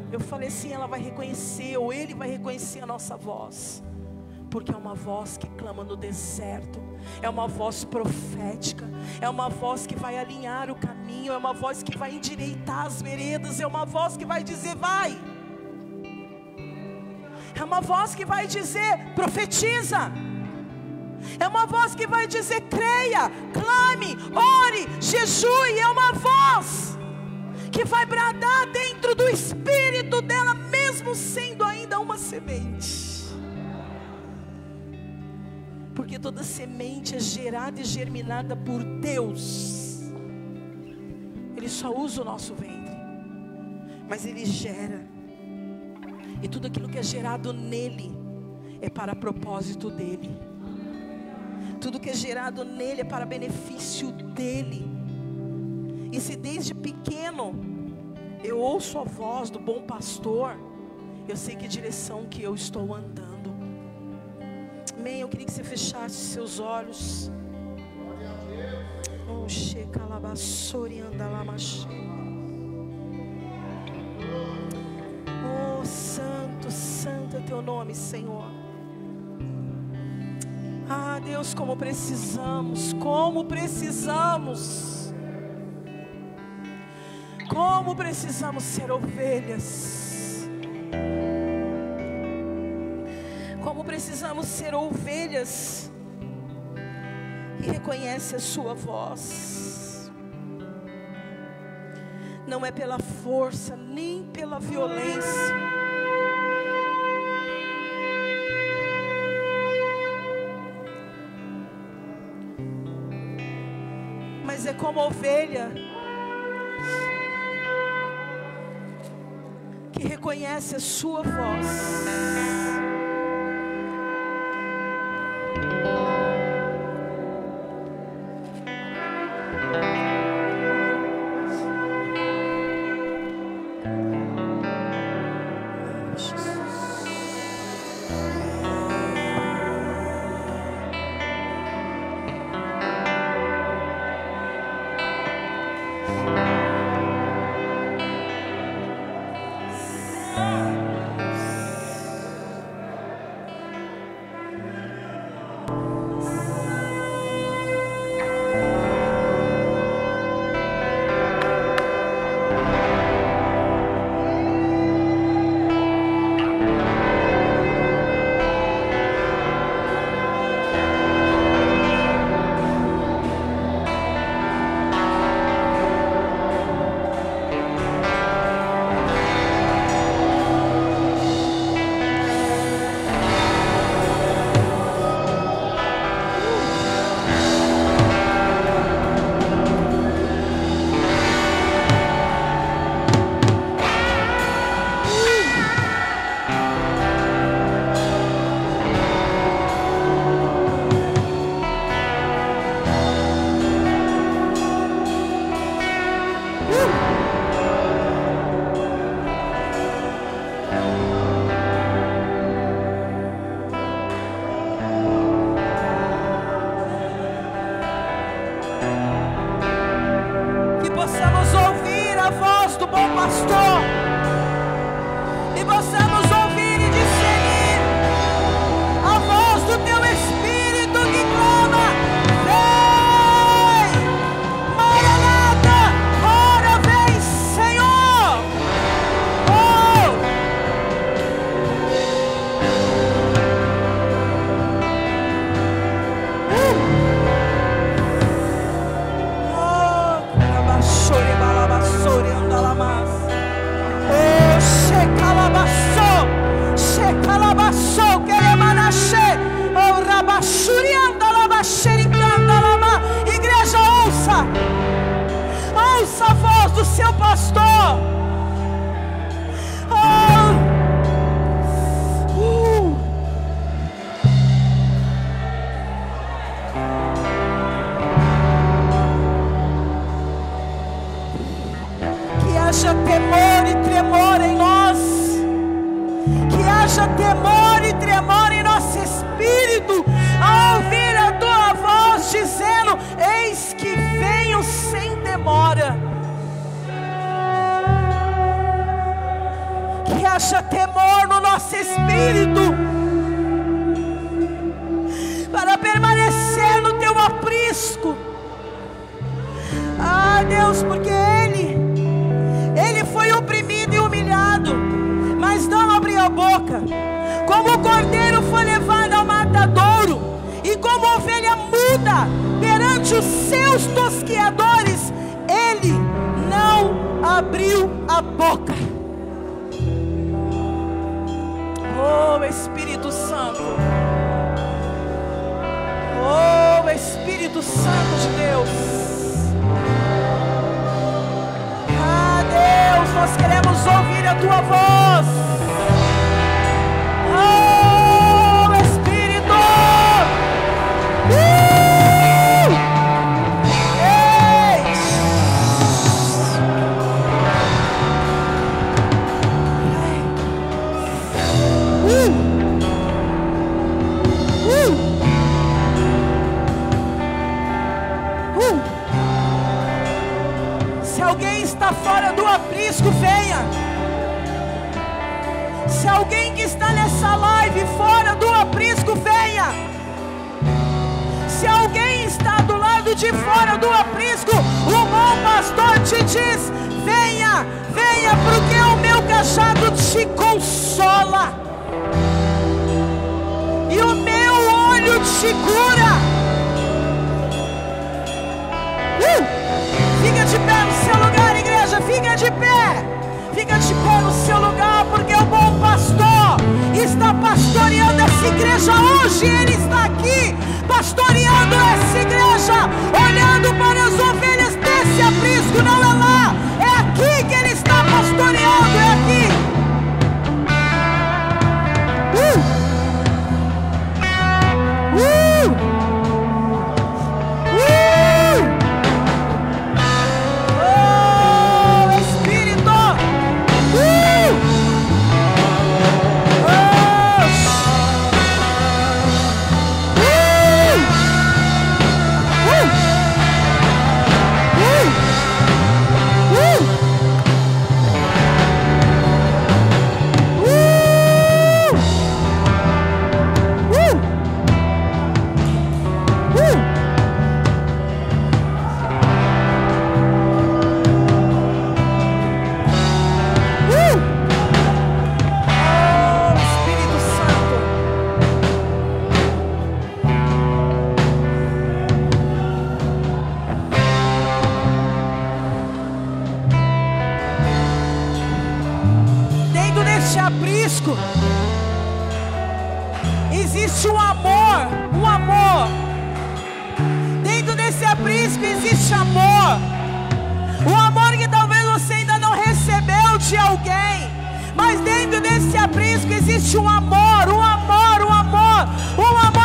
eu falei assim, ela vai reconhecer, ou ele vai reconhecer a nossa voz, porque é uma voz que clama no deserto, é uma voz profética, é uma voz que vai alinhar o caminho, é uma voz que vai endireitar as veredas, é uma voz que vai dizer vai, é uma voz que vai dizer profetiza, é uma voz que vai dizer creia, clame, ore, jejue, é uma voz que vai bradar dentro do espírito dela, mesmo sendo ainda uma semente. Porque toda semente é gerada e germinada por Deus. Ele só usa o nosso ventre, mas Ele gera. E tudo aquilo que é gerado nele é para propósito dele. Tudo que é gerado nele é para benefício dele. E se desde pequeno eu ouço a voz do bom pastor, Eu sei que direção que eu estou andando. Amém. Eu queria que você fechasse seus olhos. Oh, oh, santo, santo é teu nome, Senhor. Ah, Deus, como precisamos ser ovelhas. Como precisamos ser ovelhas que reconhece a sua voz. Não é pela força, nem pela violência, mas é como ovelha que reconhece a sua voz. Igreja, ouça a voz do seu pastor. Que haja temor e tremor em nós. Que haja temor e tremor em nosso espírito, ao ouvir a tua voz dizendo: eis que venho sem demora. Que haja temor no nosso espírito, para permanecer no teu aprisco. Ah, Deus, porque Ele foi oprimido e humilhado, mas não abriu a boca. Como o cordeiro foi levado ao matadouro, e como ovelha muda perante os seus tosquiadores, Ele não abriu a boca. Oh, Espírito Santo. Oh, Espírito Santo de Deus. Ah, Deus, nós queremos ouvir a tua voz. Oh, Espírito. Ei. do aprisco, venha. Se alguém que está nessa live fora do aprisco, venha. Se alguém está do lado de fora do aprisco, o bom pastor te diz: venha, venha, porque o meu cajado te consola e o meu olho te cura. Fica de pé no seu lugar, igreja, fica de pé. Fica de pé no seu lugar, porque o bom pastor está pastoreando essa igreja hoje. Ele está aqui pastoreando essa igreja, olhando para as ovelhas desse aprisco. Não é lá, é aqui que ele está pastoreando, é aqui. Existe um amor, dentro desse aprisco existe amor, um amor que talvez você ainda não recebeu de alguém, mas dentro desse aprisco existe um amor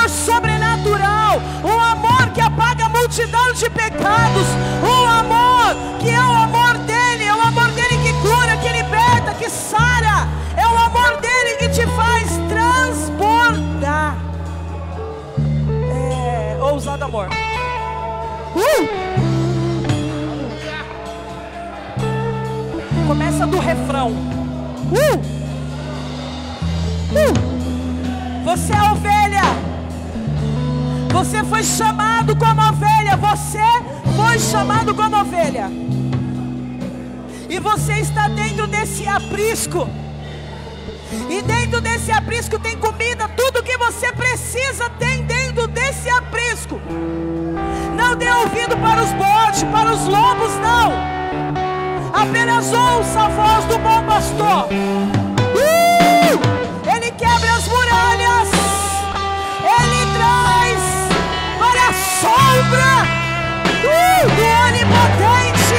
sobrenatural, um amor que apaga a multidão de pecados, um amor que é o amor dele, é o amor dele que cura, que liberta, que sara, é o amor dele que te faz transbordar. Ousado amor. Começa do refrão. Você é ovelha. Você foi chamado como ovelha. Você foi chamado como ovelha. E você está dentro desse aprisco. E dentro desse aprisco tem comida. Tudo que você precisa tem dentro desse aprisco. Não dê ouvido para os bodes, para os lobos, não. Apenas ouça a voz do bom pastor. Ele quebra as muralhas. Ele traz para a sombra do onipotente.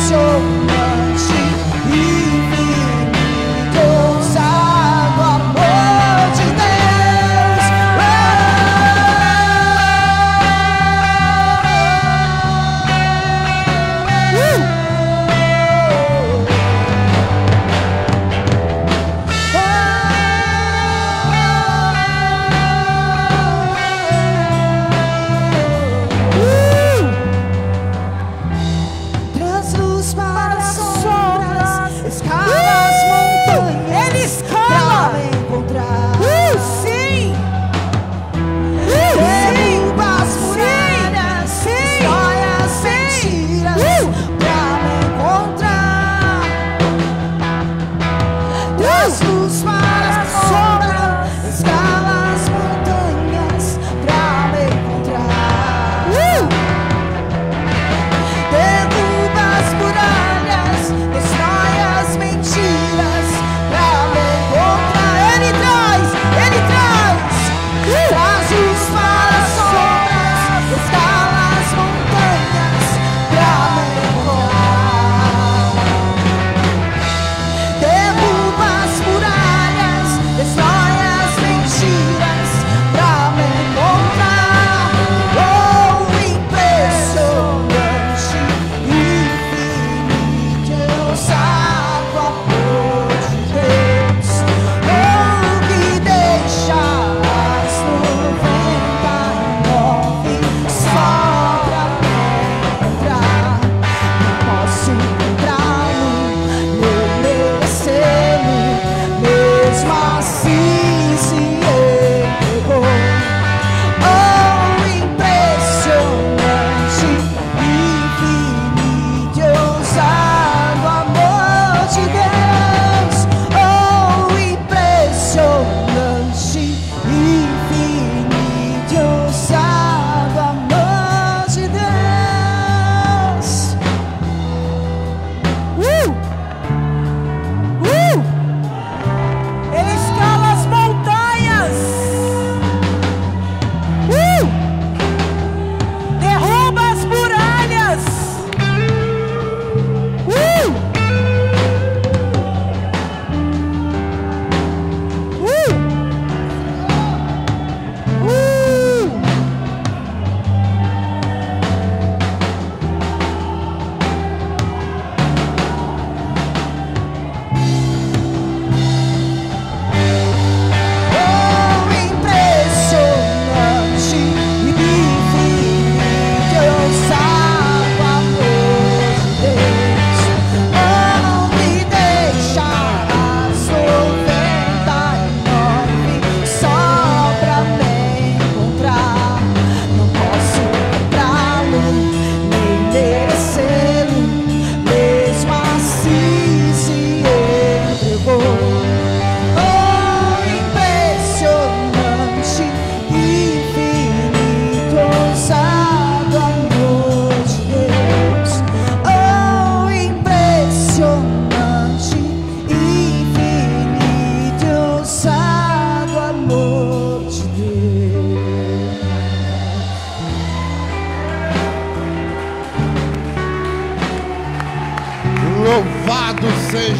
Impressionante, infinito, ousado amor.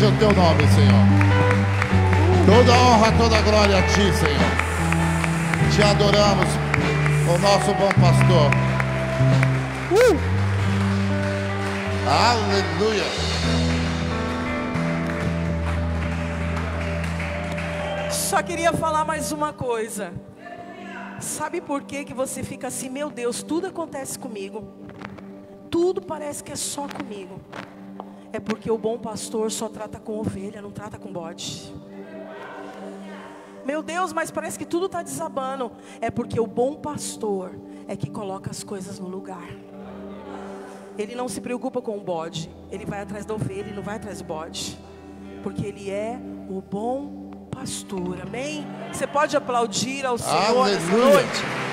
o teu nome, Senhor. Toda honra, toda glória a ti, Senhor. Te adoramos, o nosso bom pastor. Aleluia. Só queria falar mais uma coisa. Sabe por que que você fica assim, meu Deus, tudo acontece comigo? Tudo parece que é só comigo. É porque o bom pastor só trata com ovelha, não trata com bode. Meu Deus, mas parece que tudo está desabando. É porque o bom pastor é que coloca as coisas no lugar. Ele não se preocupa com o bode. Ele vai atrás da ovelha, ele não vai atrás do bode. Porque ele é o bom pastor, amém? Você pode aplaudir ao Senhor nessa noite?